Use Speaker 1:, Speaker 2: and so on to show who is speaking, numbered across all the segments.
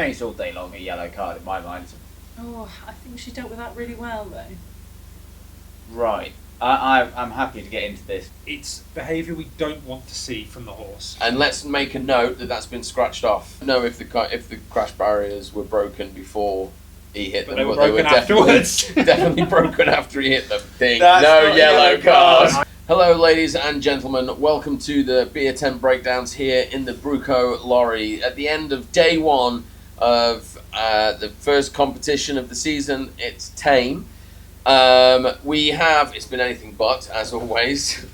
Speaker 1: mean, it's all day long a yellow card in my mind.
Speaker 2: Oh, I think she dealt with that really well, though.
Speaker 1: Right. I'm happy to get into this.
Speaker 3: It's behaviour we don't want to see from the horse.
Speaker 4: And let's make a note that that's been scratched off. No, if the crash barriers were broken before he hit them,
Speaker 3: They were
Speaker 4: but
Speaker 3: broken afterwards.
Speaker 4: definitely broken after he hit them. Ding.
Speaker 1: That's
Speaker 4: No
Speaker 1: not a
Speaker 4: yellow
Speaker 1: yellow
Speaker 4: card.
Speaker 1: card.
Speaker 4: Hello, ladies and gentlemen. Welcome to the beer tent breakdowns here in the Bruco lorry at the end of day one of the first competition of the season. It's Tame. It's been anything but, as always.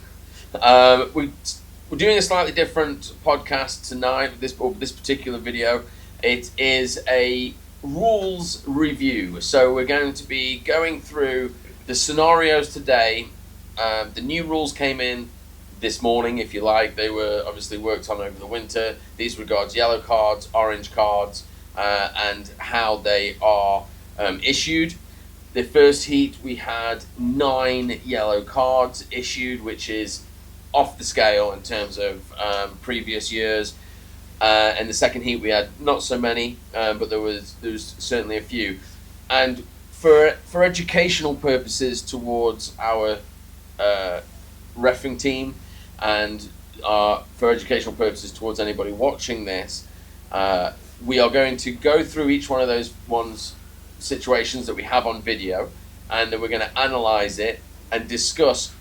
Speaker 4: We're doing a slightly different podcast tonight with this particular video. It is a rules review. So we're going to be going through the scenarios today. The new rules came in this morning, if you like. They were obviously worked on over the winter. These regards yellow cards, orange cards, and how they are issued. The first heat we had 9 yellow cards issued, which is off the scale in terms of previous years. And the second heat we had not so many, but there was certainly a few. And for educational purposes towards our reffing team, and for educational purposes towards anybody watching this, we are going to go through each one of those situations that we have on video, and then we're going to analyze it and discuss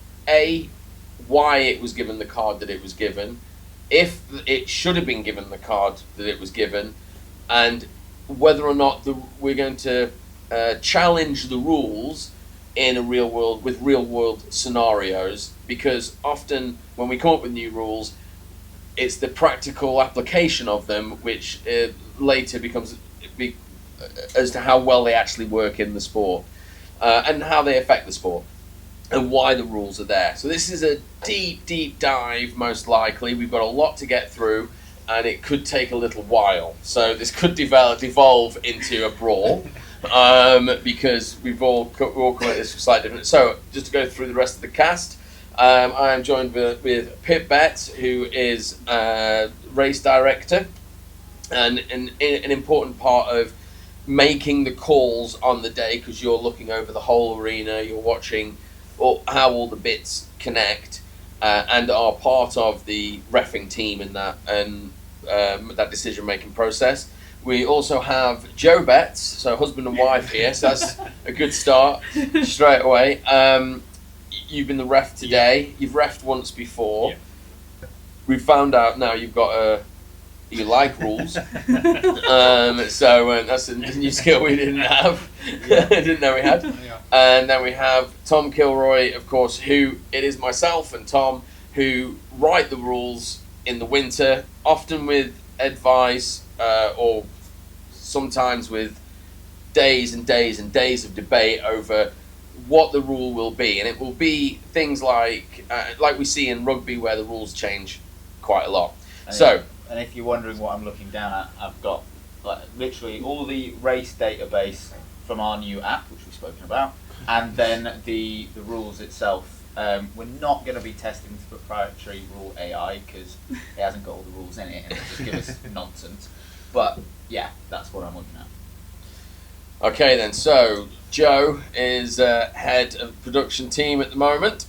Speaker 4: why it was given the card that it was given, if it should have been given the card that it was given, and whether or not we're going to challenge the rules in a real world scenarios, because often when we come up with new rules, it's the practical application of them which later becomes as to how well they actually work in the sport, and how they affect the sport, and why the rules are there. So this is a deep dive, most likely. We've got a lot to get through, and it could take a little while. So this could devolve into a brawl, because we're all coming at this slightly different. So just to go through the rest of the cast, I am joined with Pip Betts, who is race director, and an important part of making the calls on the day, because you're looking over the whole arena, you're watching how all the bits connect, and are part of the reffing team in that that decision making process. We also have Joe Betts, so husband and wife here, so that's a good start straight away. You've been the ref today. You've reffed once before. Yeah. We've found out now you like rules. So that's a new skill we didn't have. Didn't know we had. Yeah. And then we have Tom Kilroy, of course, who it is myself and Tom who write the rules in the winter, often with advice, or sometimes with days and days and days of debate over what the rule will be. And it will be things like we see in rugby, where the rules change quite a lot.
Speaker 1: And if you're wondering what I'm looking down at, I've got literally all the race database from our new app, which we've spoken about, and then the rules itself. We're not going to be testing the proprietary rule AI, because it hasn't got all the rules in it and it'll just give us nonsense. But yeah, that's what I'm looking at.
Speaker 4: Okay then, so Joe is head of production team at the moment.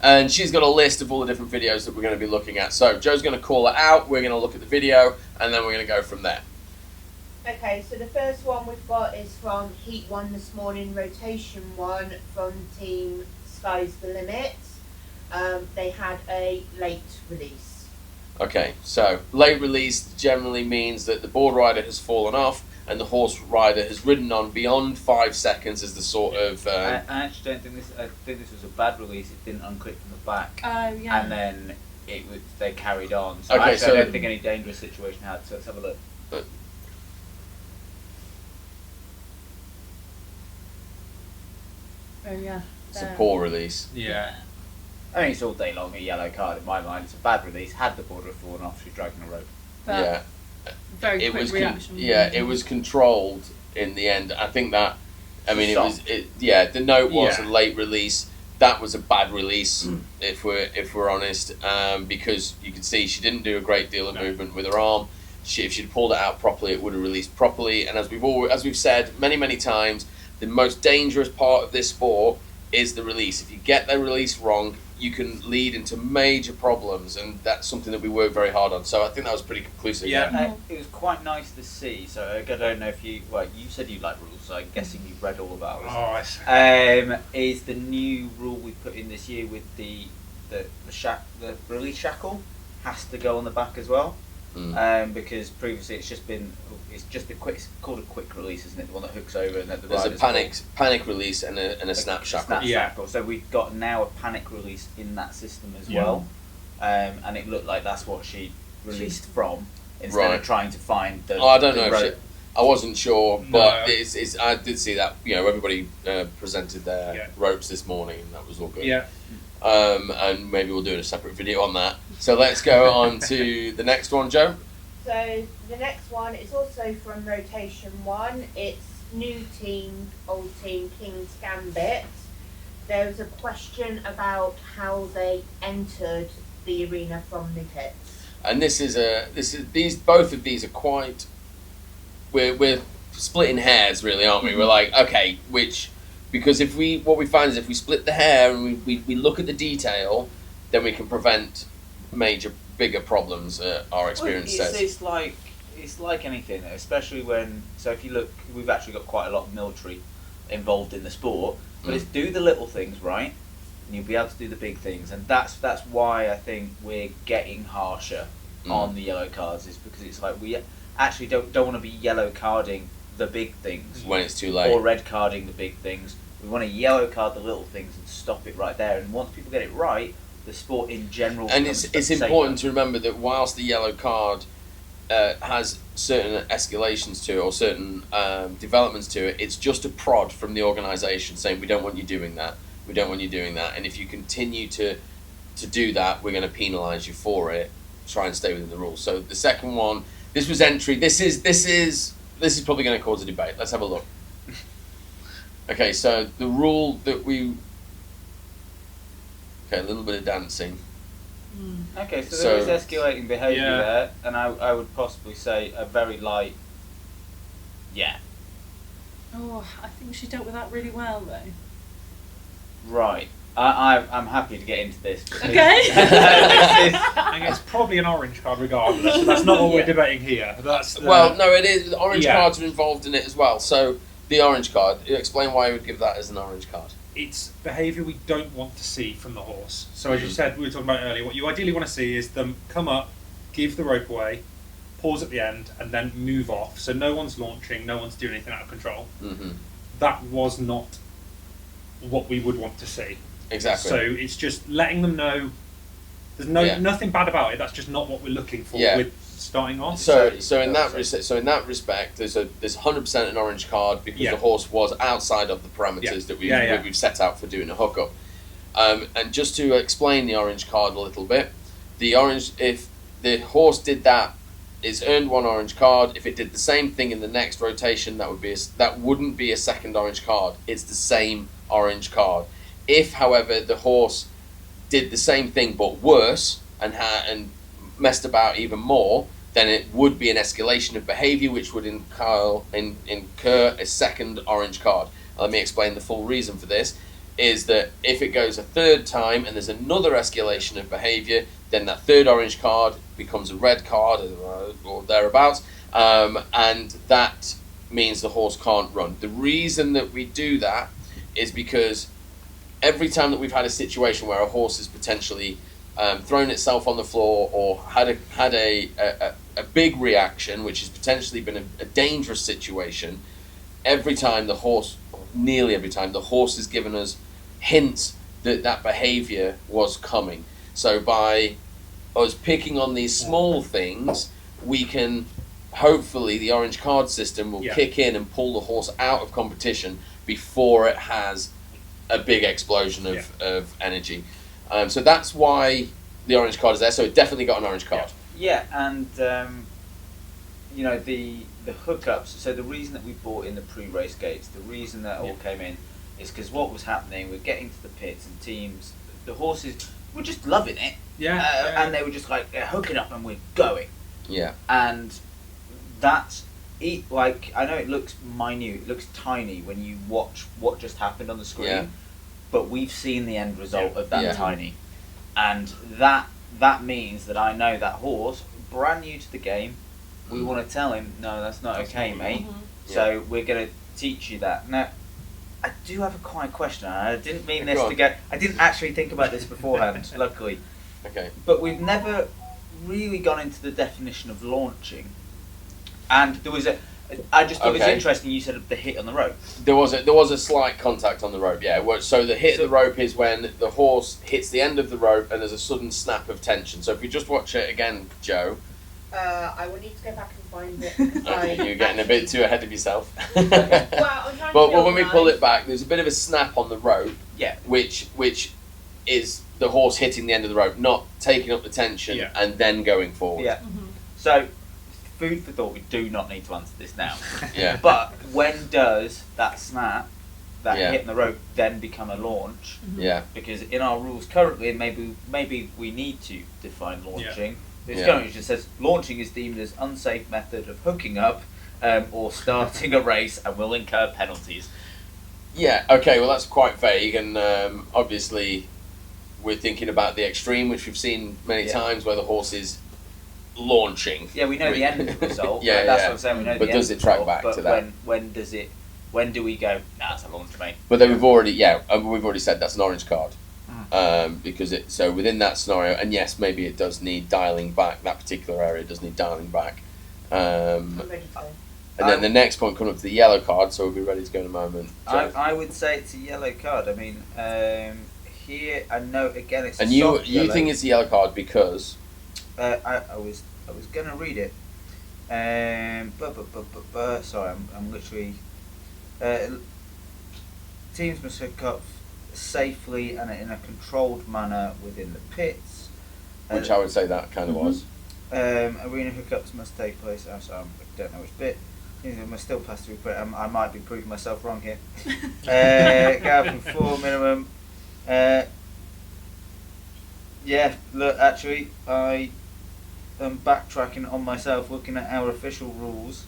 Speaker 4: And she's got a list of all the different videos that we're going to be looking at. So Joe's going to call it out, we're going to look at the video, and then we're going to go from there.
Speaker 5: Okay, so the first one we've got is from Heat 1 this morning, Rotation 1 from Team Sky's the Limit. They had a late release.
Speaker 4: Okay, so late release generally means that the board rider has fallen off and the horse rider has ridden on beyond 5 seconds as the sort of...
Speaker 1: I actually don't think this... I think this was a bad release. It didn't unclip from the back.
Speaker 2: Oh, yeah.
Speaker 1: And then they carried on. So
Speaker 4: okay,
Speaker 1: actually, I don't think any dangerous situation had. So let's have a look.
Speaker 2: Oh, yeah.
Speaker 4: It's a poor release.
Speaker 3: Yeah.
Speaker 1: I mean, it's all day long a yellow card in my mind. It's a bad release. Had the border fallen off, she's dragging a rope.
Speaker 2: But
Speaker 4: yeah.
Speaker 2: Very quick reaction.
Speaker 4: It was controlled in the end. I think that, I mean, the note was a late release. That was a bad release, if we're honest, because you could see she didn't do a great deal of movement with her arm. if she'd pulled it out properly, it would have released properly. And as we've said many times, the most dangerous part of this sport is the release. If you get the release wrong, you can lead into major problems, and that's something that we work very hard on. So I think that was pretty conclusive.
Speaker 1: Yeah, it was quite nice to see. So I don't know if you said you like rules, so I'm guessing you've read all about it.
Speaker 3: Oh, I see.
Speaker 1: Is the new rule we put in this year with the release shackle has to go on the back as well, because previously it's just been quick. It's called a quick release, isn't it? The one that hooks over and that the
Speaker 4: there's a panic release and a snap shackle.
Speaker 1: Shackle. So we've got now a panic release in that system as well, and it looked like that's what she released from instead of trying to find the.
Speaker 4: I don't know.
Speaker 1: rope.
Speaker 4: I wasn't sure,
Speaker 3: No.
Speaker 4: but it's. I did see that. Everybody presented their ropes this morning, and that was all good.
Speaker 3: Yeah.
Speaker 4: And maybe we'll do a separate video on that. So let's go on to the next one, Joe.
Speaker 5: So the next one is also from Rotation 1. It's new team, old team, King's Gambit. There was a question about how they entered the arena from the pits.
Speaker 4: And both of these are quite. We're splitting hairs, really, aren't we? We're like, okay, because what we find is if we split the hair and we look at the detail, then we can prevent bigger problems. Our experience says
Speaker 1: it's like anything, especially if you look, we've actually got quite a lot of military involved in the sport, but it's do the little things right, and you'll be able to do the big things, and that's why I think we're getting harsher on the yellow cards, is because it's like we actually don't want to be yellow carding the big things
Speaker 4: when it's too late,
Speaker 1: or red carding the big things. We want to yellow card the little things and stop it right there, and once people get it right, the sport in general.
Speaker 4: And it's important to remember that whilst the yellow card has certain escalations to it or certain developments to it, it's just a prod from the organisation saying we don't want you doing that, and if you continue to do that, we're going to penalise you for it. Try and stay within the rules. So the second one, this was entry. This is probably going to cause a debate. Let's have a look. Okay, so the rule that a little bit of dancing.
Speaker 1: Okay, so there is escalating behaviour there, and I would possibly say a very light. Yeah.
Speaker 2: Oh, I think she dealt with that really well, though.
Speaker 1: Right. I'm happy to get into this.
Speaker 2: Okay.
Speaker 3: I think it's probably an orange card regardless, but that's not what we're debating here.
Speaker 4: Well, no, it is. Orange cards are involved in it as well. So the orange card, explain why you would give that as an orange card.
Speaker 3: It's behaviour we don't want to see from the horse. So as you said, we were talking about earlier, what you ideally want to see is them come up, give the rope away, pause at the end, and then move off. So no one's launching, no one's doing anything out of control.
Speaker 4: Mm-hmm.
Speaker 3: That was not what we would want to see.
Speaker 4: Exactly.
Speaker 3: So it's just letting them know there's nothing bad about it. That's just not what we're looking for with starting off.
Speaker 4: So in that respect, there's 100% an orange card because the horse was outside of the parameters that we've set out for doing a hookup. And just to explain the orange card a little bit, if the horse did that, it's earned one orange card. If it did the same thing in the next rotation, that wouldn't be a second orange card. It's the same orange card. If, however, the horse did the same thing but worse and messed about even more, then it would be an escalation of behaviour, which would incur a second orange card. Let me explain the full reason for this. Is that if it goes a third time and there's another escalation of behaviour, then that third orange card becomes a red card or thereabouts, and that means the horse can't run. The reason that we do that is because every time that we've had a situation where a horse has potentially thrown itself on the floor or had a big reaction, which has potentially been a dangerous situation, nearly every time, the horse has given us hints that behaviour was coming. So by us picking on these small things, we can, hopefully, the orange card system will kick in and pull the horse out of competition before it has a big explosion of energy. So that's why the orange card is there. So it definitely got an orange card.
Speaker 1: Yeah, and the hookups. So the reason that we brought in the pre-race gates, the reason that all came in, is because what was happening. We're getting to the pits and teams. The horses were just loving it. And they were just like they're hooking up and we're going.
Speaker 4: Yeah.
Speaker 1: And that's it. Like, I know it looks minute, it looks tiny when you watch what just happened on the screen,
Speaker 4: Yeah.
Speaker 1: but we've seen the end result of that
Speaker 4: Yeah.
Speaker 1: tiny, and that means that I know that horse, brand new to the game. We want to tell him, no, that's not okay, mate. So we're going to teach you that. Now, I do have a quiet question. I didn't mean this to get. I didn't actually think about this beforehand, luckily.
Speaker 4: Okay.
Speaker 1: But we've never really gone into the definition of launching. And there was I just thought it was
Speaker 4: Okay.
Speaker 1: interesting. You said the hit on the rope.
Speaker 4: There was a slight contact on the rope, yeah. So the hit of the rope is when the horse hits the end of the rope and there's a sudden snap of tension. So if you just watch it again, Joe.
Speaker 5: I will need to go back and find it. because
Speaker 4: Okay, you're getting a bit too ahead of yourself.
Speaker 5: Well, I'm trying
Speaker 4: But
Speaker 5: to
Speaker 4: when we pull
Speaker 5: organise.
Speaker 4: it back, there's a bit of a snap on the rope,
Speaker 1: Yeah.
Speaker 4: which is the horse hitting the end of the rope, not taking up the tension
Speaker 3: Yeah.
Speaker 4: and then going forward.
Speaker 1: Yeah. So, food for thought. We do not need to answer this now.
Speaker 4: Yeah.
Speaker 1: But when does that snap, that
Speaker 4: Yeah.
Speaker 1: hit in the rope, then become a launch?
Speaker 4: Yeah.
Speaker 1: Because in our rules currently, and maybe we need to define launching. This
Speaker 4: Yeah.
Speaker 1: currently just says launching is deemed as unsafe method of hooking up or starting a race and will incur penalties.
Speaker 4: Yeah, okay, well that's quite vague, and obviously we're thinking about the extreme, which we've seen many
Speaker 1: Yeah.
Speaker 4: times, where the horse is launching.
Speaker 1: Yeah, we know the end result.
Speaker 4: Yeah,
Speaker 1: like, that's
Speaker 4: yeah.
Speaker 1: what I'm saying. We know
Speaker 4: But
Speaker 1: the
Speaker 4: does
Speaker 1: end
Speaker 4: it track
Speaker 1: result,
Speaker 4: back
Speaker 1: but
Speaker 4: to that?
Speaker 1: When do we go? Nah, it's a launch, mate.
Speaker 4: But then we've already said that's an orange card, because so within that scenario, and yes, maybe it does need dialing back. That particular area does need dialing back.
Speaker 5: I'm ready to go.
Speaker 4: And then the next point coming up to the yellow card, so we'll be ready to go in a moment.
Speaker 1: I would say it's a yellow card. I mean, here I know again it's.
Speaker 4: And
Speaker 1: a
Speaker 4: you
Speaker 1: soft yellow.
Speaker 4: think it's a yellow card because
Speaker 1: I was gonna read it. Sorry, I'm literally. Teams must hook up safely and in a controlled manner within the pits.
Speaker 4: which I would say that kind of was.
Speaker 1: Arena hookups must take place. I'm sorry, I don't know which bit. It must still pass through. I might be proving myself wrong here. Go from 4 minimum. Yeah, look, actually, I am backtracking on myself, looking at our official rules.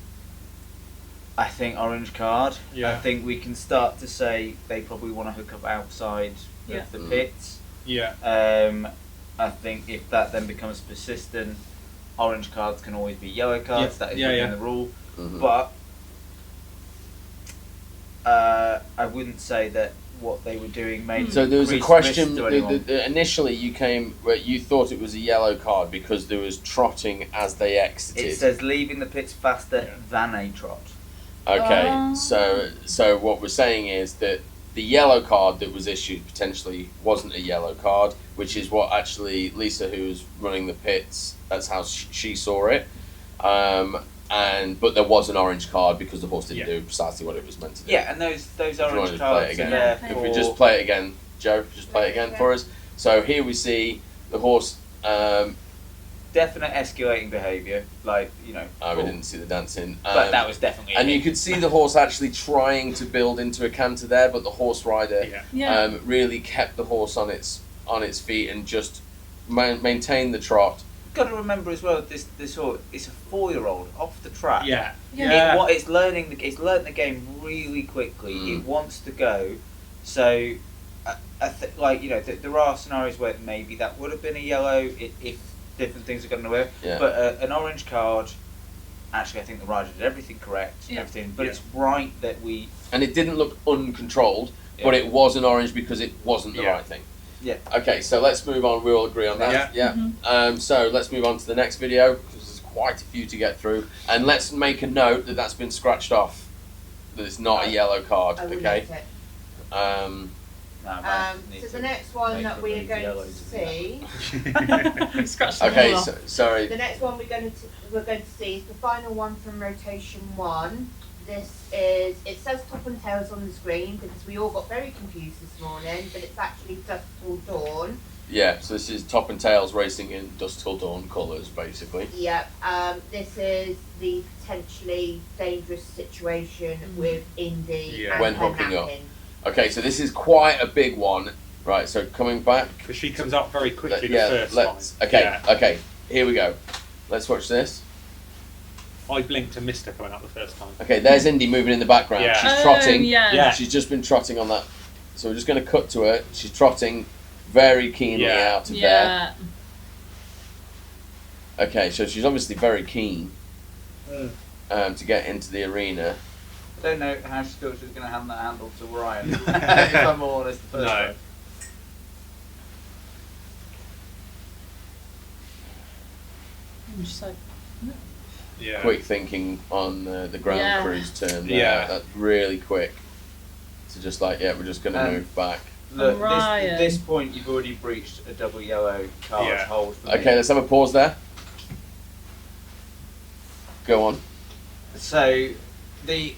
Speaker 1: I think orange card.
Speaker 3: Yeah.
Speaker 1: I think we can start to say they probably want to hook up outside
Speaker 2: Yeah.
Speaker 1: of the pits.
Speaker 3: Yeah.
Speaker 1: I think if that then becomes persistent, orange cards can always be yellow cards.
Speaker 3: Yeah.
Speaker 1: That is
Speaker 3: Yeah,
Speaker 1: within
Speaker 3: yeah.
Speaker 1: the rule.
Speaker 4: Mhm.
Speaker 1: But I wouldn't say that what they were doing made
Speaker 4: So there was a
Speaker 1: increased
Speaker 4: question.
Speaker 1: risk to anyone.
Speaker 4: Initially, you came where you thought it was a yellow card because there was trotting as they exited.
Speaker 1: It says leaving the pits faster
Speaker 3: Yeah.
Speaker 1: than a trot.
Speaker 4: Okay, so what we're saying is that the yellow card that was issued potentially wasn't a yellow card, which is what actually Lisa, who was running the pits, that's how she saw it. But there was an orange card because the horse didn't
Speaker 3: Yeah.
Speaker 4: do precisely what it was meant to do.
Speaker 1: Yeah, and those
Speaker 4: you wanted
Speaker 1: orange
Speaker 4: to play it
Speaker 1: cards are
Speaker 4: again.
Speaker 1: there
Speaker 2: Yeah.
Speaker 4: If we
Speaker 1: for-
Speaker 4: just play it again, Joe, just play it again for us. So here we see the horse.
Speaker 1: definite escalating behaviour, like, you know.
Speaker 4: We didn't see the dancing,
Speaker 1: But that was definitely.
Speaker 4: and
Speaker 1: it.
Speaker 4: you could see the horse actually trying to build into a canter there, but the horse rider
Speaker 3: Yeah.
Speaker 2: Yeah.
Speaker 4: really kept the horse on its feet and just maintained the trot.
Speaker 1: Got to remember as well, this horse, it's a 4-year-old off the track.
Speaker 3: Yeah.
Speaker 2: Yeah.
Speaker 1: It's learned the game really quickly.
Speaker 4: Mm.
Speaker 1: It wants to go. So, like, you know, there are scenarios where maybe that would have been a yellow if different things had gotten away.
Speaker 4: Yeah.
Speaker 1: But an orange card. Actually, I think the rider did everything correct.
Speaker 2: Yeah.
Speaker 1: Everything, but
Speaker 3: Yeah.
Speaker 1: it's right that we.
Speaker 4: And it didn't look uncontrolled,
Speaker 1: Yeah.
Speaker 4: but it was an orange because it wasn't the
Speaker 3: Yeah.
Speaker 4: right thing.
Speaker 1: Yeah.
Speaker 4: Okay, so let's move on. We all agree on that.
Speaker 3: Yeah.
Speaker 4: So let's move on to the next video because there's quite a few to get through, and let's make a note that that's been scratched off. That it's not a yellow card.
Speaker 5: I will
Speaker 4: Okay.
Speaker 5: note it.
Speaker 1: No, I need
Speaker 5: So
Speaker 1: to
Speaker 5: the next one
Speaker 1: make
Speaker 5: that we are
Speaker 1: remove
Speaker 5: going
Speaker 1: yellow
Speaker 5: to
Speaker 1: do
Speaker 5: see,
Speaker 2: Scratch them
Speaker 4: Okay.
Speaker 2: all off.
Speaker 4: Sorry.
Speaker 5: the next one we're going to see is the final one from rotation 1. This is, it says top and tails on the screen because we all got very confused this morning, but it's actually dusk till dawn.
Speaker 4: Yeah. So this is top and tails racing in dusk till dawn colours, basically.
Speaker 5: Yep. This is the potentially dangerous situation with Indy
Speaker 3: Yeah.
Speaker 5: and
Speaker 4: When
Speaker 5: her
Speaker 4: hooking up.
Speaker 5: napping.
Speaker 4: Okay. So this is quite a big one, right? So coming back.
Speaker 3: Because she comes up very quickly the
Speaker 4: Yeah.
Speaker 3: first
Speaker 4: Let's.
Speaker 3: time.
Speaker 4: Okay.
Speaker 3: Yeah.
Speaker 4: Okay. Here we go. Let's watch this.
Speaker 3: I blinked and missed her coming out the first time.
Speaker 4: Okay, there's Indy moving in the background.
Speaker 3: Yeah.
Speaker 4: She's trotting.
Speaker 2: Yeah.
Speaker 4: She's just been trotting on that. So we're just going to cut to her. She's trotting very keenly out of there. Okay, so she's obviously very keen to get into the arena.
Speaker 1: I don't know how she thought she was going to hand that handle to Ryan. If I'm all honest, the first time.
Speaker 2: I'm just like,
Speaker 3: Yeah.
Speaker 4: Quick thinking on the ground crew's turn.
Speaker 3: Yeah.
Speaker 4: That's really quick. So just like, we're just going to move back.
Speaker 1: Look,
Speaker 2: Ryan.
Speaker 1: at this point, you've already breached a double yellow card hold for me.
Speaker 4: Okay, let's have a pause there. Go on.
Speaker 1: So, the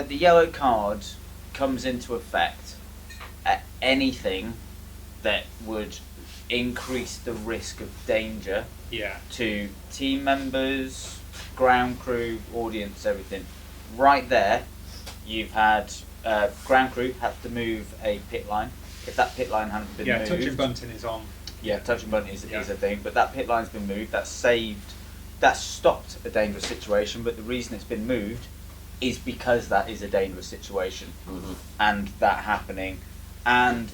Speaker 1: yellow card comes into effect at anything that would increase the risk of danger to team members, ground crew, audience, everything. Right there, you've had ground crew have to move a pit line. If that pit line hadn't been moved...
Speaker 3: touching bunting is on.
Speaker 1: Yeah, touching bunting is a thing, but that pit line's been moved, that's stopped a dangerous situation, but the reason it's been moved is because that is a dangerous situation and that happening. And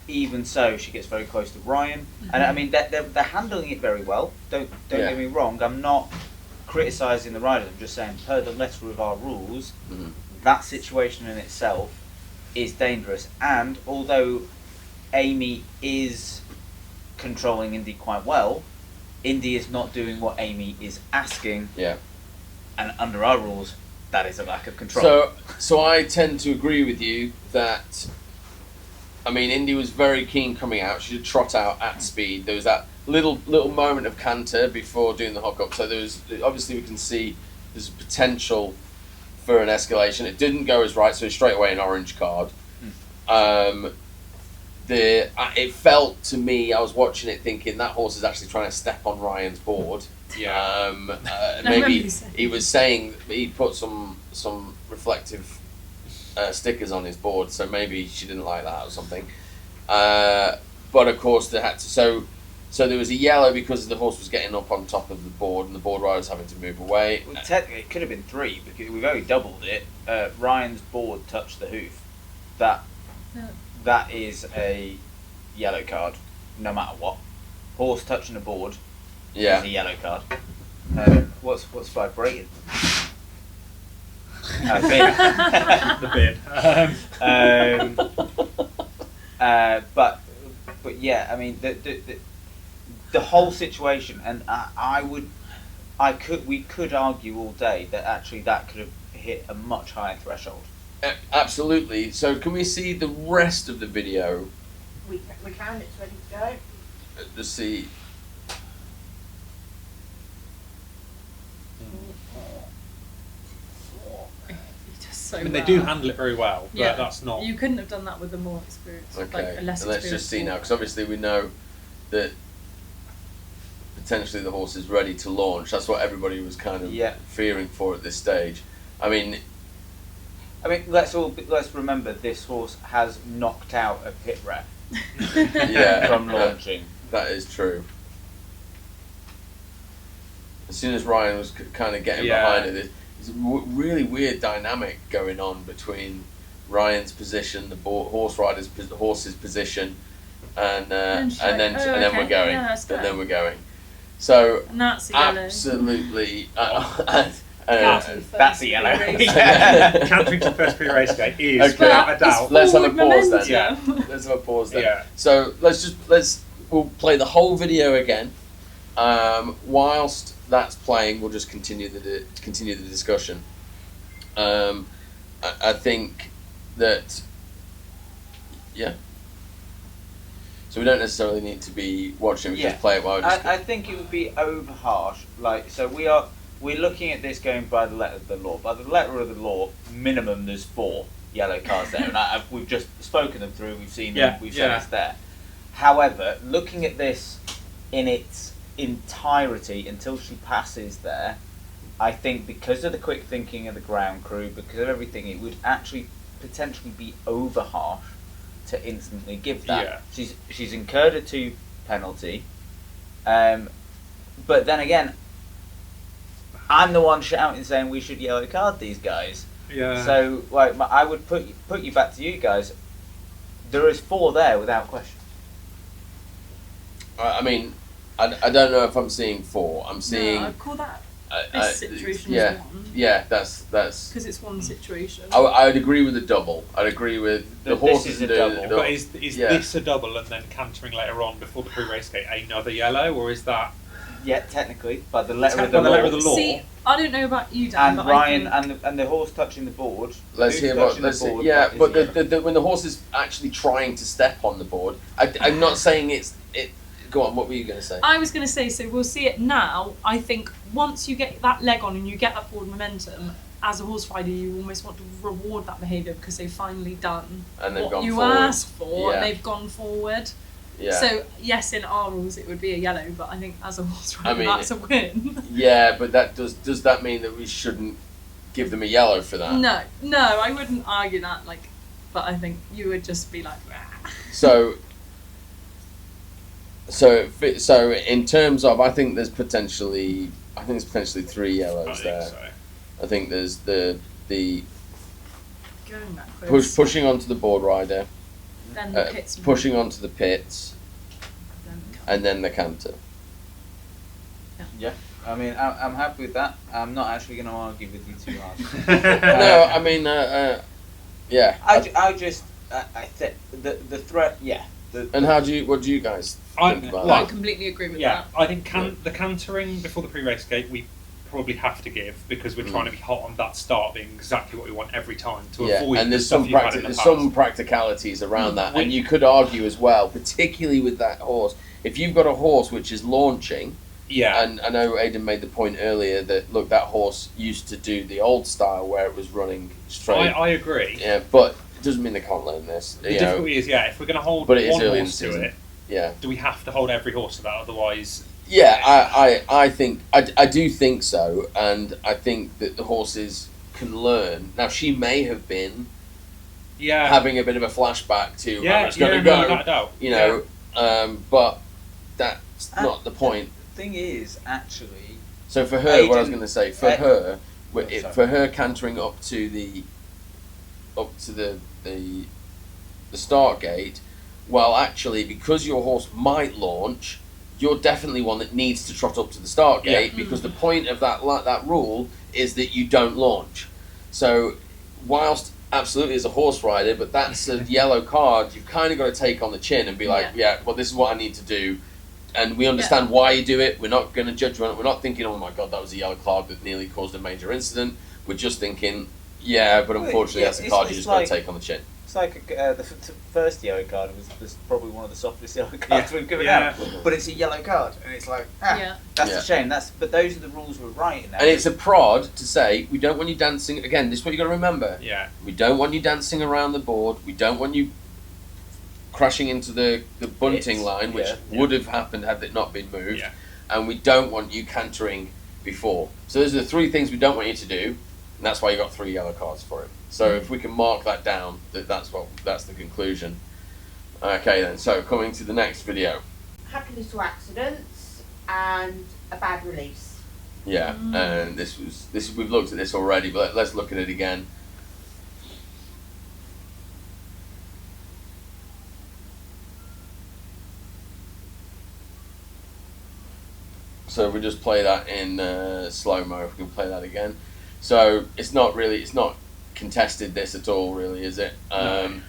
Speaker 1: even so, she gets very close to Ryan, and I mean they're handling it very well. Don't get me wrong. I'm not criticising the riders. I'm just saying, per the letter of our rules, that situation in itself is dangerous. And although Amy is controlling Indy quite well, Indy is not doing what Amy is asking.
Speaker 4: Yeah.
Speaker 1: And under our rules, that is a lack of control.
Speaker 4: So I tend to agree with you that, I mean, Indy was very keen coming out. She did trot out at speed. There was that little moment of canter before doing the hook up. So there was, obviously we can see there's a potential for an escalation. It didn't go as right, so straight away an orange card. It felt to me, I was watching it thinking that horse is actually trying to step on Ryan's board.
Speaker 3: Yeah.
Speaker 4: Maybe he was saying he put some reflective stickers on his board, so maybe she didn't like that or something. But of course they had to. So there was a yellow because the horse was getting up on top of the board, and the board rider was having to move away.
Speaker 1: Well, technically, it could have been 3 because we've only doubled it. Ryan's board touched the hoof. That is a yellow card, no matter what. Horse touching a board is a yellow card. What's vibrating? Bin.
Speaker 3: The bin.
Speaker 1: But yeah, I mean the whole situation, and we could argue all day that actually that could have hit a much higher threshold.
Speaker 4: Absolutely. So can we see the rest of the video?
Speaker 5: We can. It's ready to go.
Speaker 4: Let's see.
Speaker 2: So
Speaker 3: I mean, they do handle it very well, but that's not...
Speaker 2: You couldn't have done that with a more experienced,
Speaker 4: Okay,
Speaker 2: a less
Speaker 4: let's just see now, because obviously we know that potentially the horse is ready to launch. That's what everybody was kind of fearing for at this stage. I mean,
Speaker 1: let's remember this horse has knocked out a pit rep from launching.
Speaker 4: That is true. As soon as Ryan was kind of getting behind it, there's a really weird dynamic going on between Ryan's position, the horse's position, and then we're going. And then we're going. So absolutely.
Speaker 1: That's a yellow.
Speaker 3: Cantering to the first pre-race day is without a doubt.
Speaker 4: Let's have a pause then.
Speaker 3: Yeah.
Speaker 4: Let's have a pause then.
Speaker 3: Yeah.
Speaker 4: So we'll play the whole video again. Whilst that's playing, we'll just continue the discussion. I think that So we don't necessarily need to be watching. We just play it while.
Speaker 1: I think it would be over harsh. We're looking at this going by the letter of the law. By the letter of the law, minimum there's 4 yellow cards there, and we've just spoken them through. We've seen them. We've said it's there. However, looking at this in its entirety until she passes there, I think because of the quick thinking of the ground crew, because of everything, it would actually potentially be over harsh to instantly give that. She's incurred a 2 penalty, but then again, I'm the one shouting saying we should yellow card these guys.
Speaker 3: Yeah.
Speaker 1: So like I would put you back to you guys. There is 4 there without question.
Speaker 4: I mean, I don't know if I'm seeing 4. I'm seeing.
Speaker 2: No, I'd call that
Speaker 4: this
Speaker 2: situation
Speaker 4: yeah,
Speaker 2: as 1.
Speaker 4: Yeah, that's.
Speaker 2: Because it's 1 situation.
Speaker 4: I would agree with the double. I'd agree with the
Speaker 1: This
Speaker 4: horses.
Speaker 1: is a double.
Speaker 3: But is
Speaker 4: yeah.
Speaker 3: this a double and then cantering later on before the pre-race gate another yellow, or is that
Speaker 1: Yeah, technically, by the letter of
Speaker 3: by
Speaker 1: the
Speaker 3: the
Speaker 1: law.
Speaker 3: letter of the law?
Speaker 2: See, I don't know about you, Dan,
Speaker 1: And
Speaker 2: but
Speaker 1: Ryan
Speaker 2: I think...
Speaker 1: and the horse touching the board.
Speaker 4: Let's
Speaker 1: who's
Speaker 4: hear what.
Speaker 1: touching the
Speaker 4: Let's see.
Speaker 1: board,
Speaker 4: Yeah,
Speaker 1: that is
Speaker 4: but
Speaker 1: yellow.
Speaker 4: the when the horse is actually trying to step on the board, I'm not saying it. Go on. What were you going to say?
Speaker 2: I was going to say, so we'll see it now. I think once you get that leg on and you get that forward momentum, as a horse rider, you almost want to reward that behaviour because they've finally done
Speaker 4: And they've
Speaker 2: what
Speaker 4: gone
Speaker 2: you
Speaker 4: forward.
Speaker 2: asked for,
Speaker 4: Yeah.
Speaker 2: and they've gone forward.
Speaker 4: Yeah.
Speaker 2: So, yes, in our rules it would be a yellow, but I think as a horse rider,
Speaker 4: mean,
Speaker 2: that's a win.
Speaker 4: Yeah, but does that mean that we shouldn't give them a yellow for that?
Speaker 2: No, I wouldn't argue that, but I think you would just be like, "Rah."
Speaker 4: So in terms of, I think there's potentially 3 yellows there.
Speaker 3: So.
Speaker 4: I think there's the
Speaker 2: Going backwards.
Speaker 4: pushing onto the board rider,
Speaker 2: Then the pits.
Speaker 4: pushing onto the pits,
Speaker 2: Then
Speaker 4: and then the canter.
Speaker 1: Yeah, I mean, I'm happy with that. I'm not actually going to argue with you too hard.
Speaker 4: No, I mean, yeah.
Speaker 1: I think the threat, yeah.
Speaker 4: And what do you guys think about
Speaker 2: I
Speaker 4: that?
Speaker 2: completely agree with
Speaker 3: Yeah,
Speaker 2: that.
Speaker 3: I think the cantering before the pre-race gate we probably have to give because we're trying to be hot on that start being exactly what we want every time to avoid
Speaker 4: and
Speaker 3: the
Speaker 4: there's
Speaker 3: stuff
Speaker 4: some
Speaker 3: you've had in the
Speaker 4: there's
Speaker 3: past.
Speaker 4: some practicalities around that, and you could argue as well, particularly with that horse, if you've got a horse which is launching.
Speaker 3: Yeah.
Speaker 4: And I know Aidan made the point earlier that look, that horse used to do the old style where it was running straight.
Speaker 3: I agree.
Speaker 4: Yeah, but it doesn't mean they can't learn this.
Speaker 3: The difficulty is, if we're going to hold
Speaker 4: But it is
Speaker 3: one
Speaker 4: early in
Speaker 3: horse
Speaker 4: the
Speaker 3: to
Speaker 4: season.
Speaker 3: it,
Speaker 4: Yeah.
Speaker 3: do we have to hold every horse to that? Otherwise,
Speaker 4: Yeah, I think I do think so, and I think that the horses can learn. Now she may have been having a bit of a flashback to how it's going to go,
Speaker 3: without a doubt.
Speaker 4: you know, but that's not the point.
Speaker 1: The thing is, actually,
Speaker 4: So for her, what I was
Speaker 1: Aidan-
Speaker 4: going to say, for her cantering up to the start gate, well, actually, because your horse might launch, you're definitely one that needs to trot up to the start gate because the point of that rule is that you don't launch. So, whilst absolutely as a horse rider, but that's a yellow card, you've kind of got to take on the chin and be like, well, this is what I need to do. And we understand why you do it. We're not going to judge you on it. We're not thinking, oh my God, that was a yellow card that nearly caused a major incident. We're just thinking, but unfortunately that's a card you just got to take on the chin.
Speaker 1: It's like the first yellow card was probably one of the softest yellow cards we've given out, but it's a yellow card, and it's like, that's a shame. But those are the rules we're writing now.
Speaker 4: And it's a prod to say, we don't want you dancing, again, this is what you've got to remember.
Speaker 3: Yeah.
Speaker 4: We don't want you dancing around the board. We don't want you crashing into the bunting line, which would have happened had it not been moved.
Speaker 3: Yeah.
Speaker 4: And we don't want you cantering before. So those are the 3 things we don't want you to do, and that's why you got 3 yellow cards for it. So if we can mark that down, that's the conclusion. Okay then, so coming to the next video.
Speaker 5: Happy little accidents and a bad release.
Speaker 4: Yeah, and this we've looked at this already, but let's look at it again. So if we just play that in slow-mo, if we can play that again. So it's not contested this at all, really, is it? The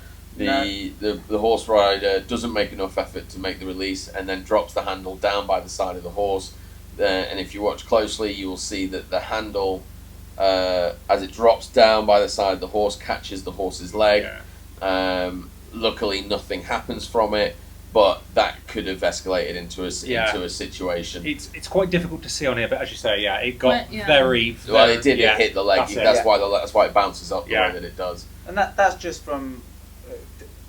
Speaker 4: horse rider doesn't make enough effort to make the release and then drops the handle down by the side of the horse. And if you watch closely, you will see that the handle, as it drops down by the side of the horse, catches the horse's leg.
Speaker 3: Yeah.
Speaker 4: Luckily, nothing happens from it. But that could have escalated into a situation.
Speaker 3: It's quite difficult to see on here, but as you say, it got very.
Speaker 4: Well, it did. It hit the leg. That's why it bounces up the way that it does.
Speaker 1: And that's just from,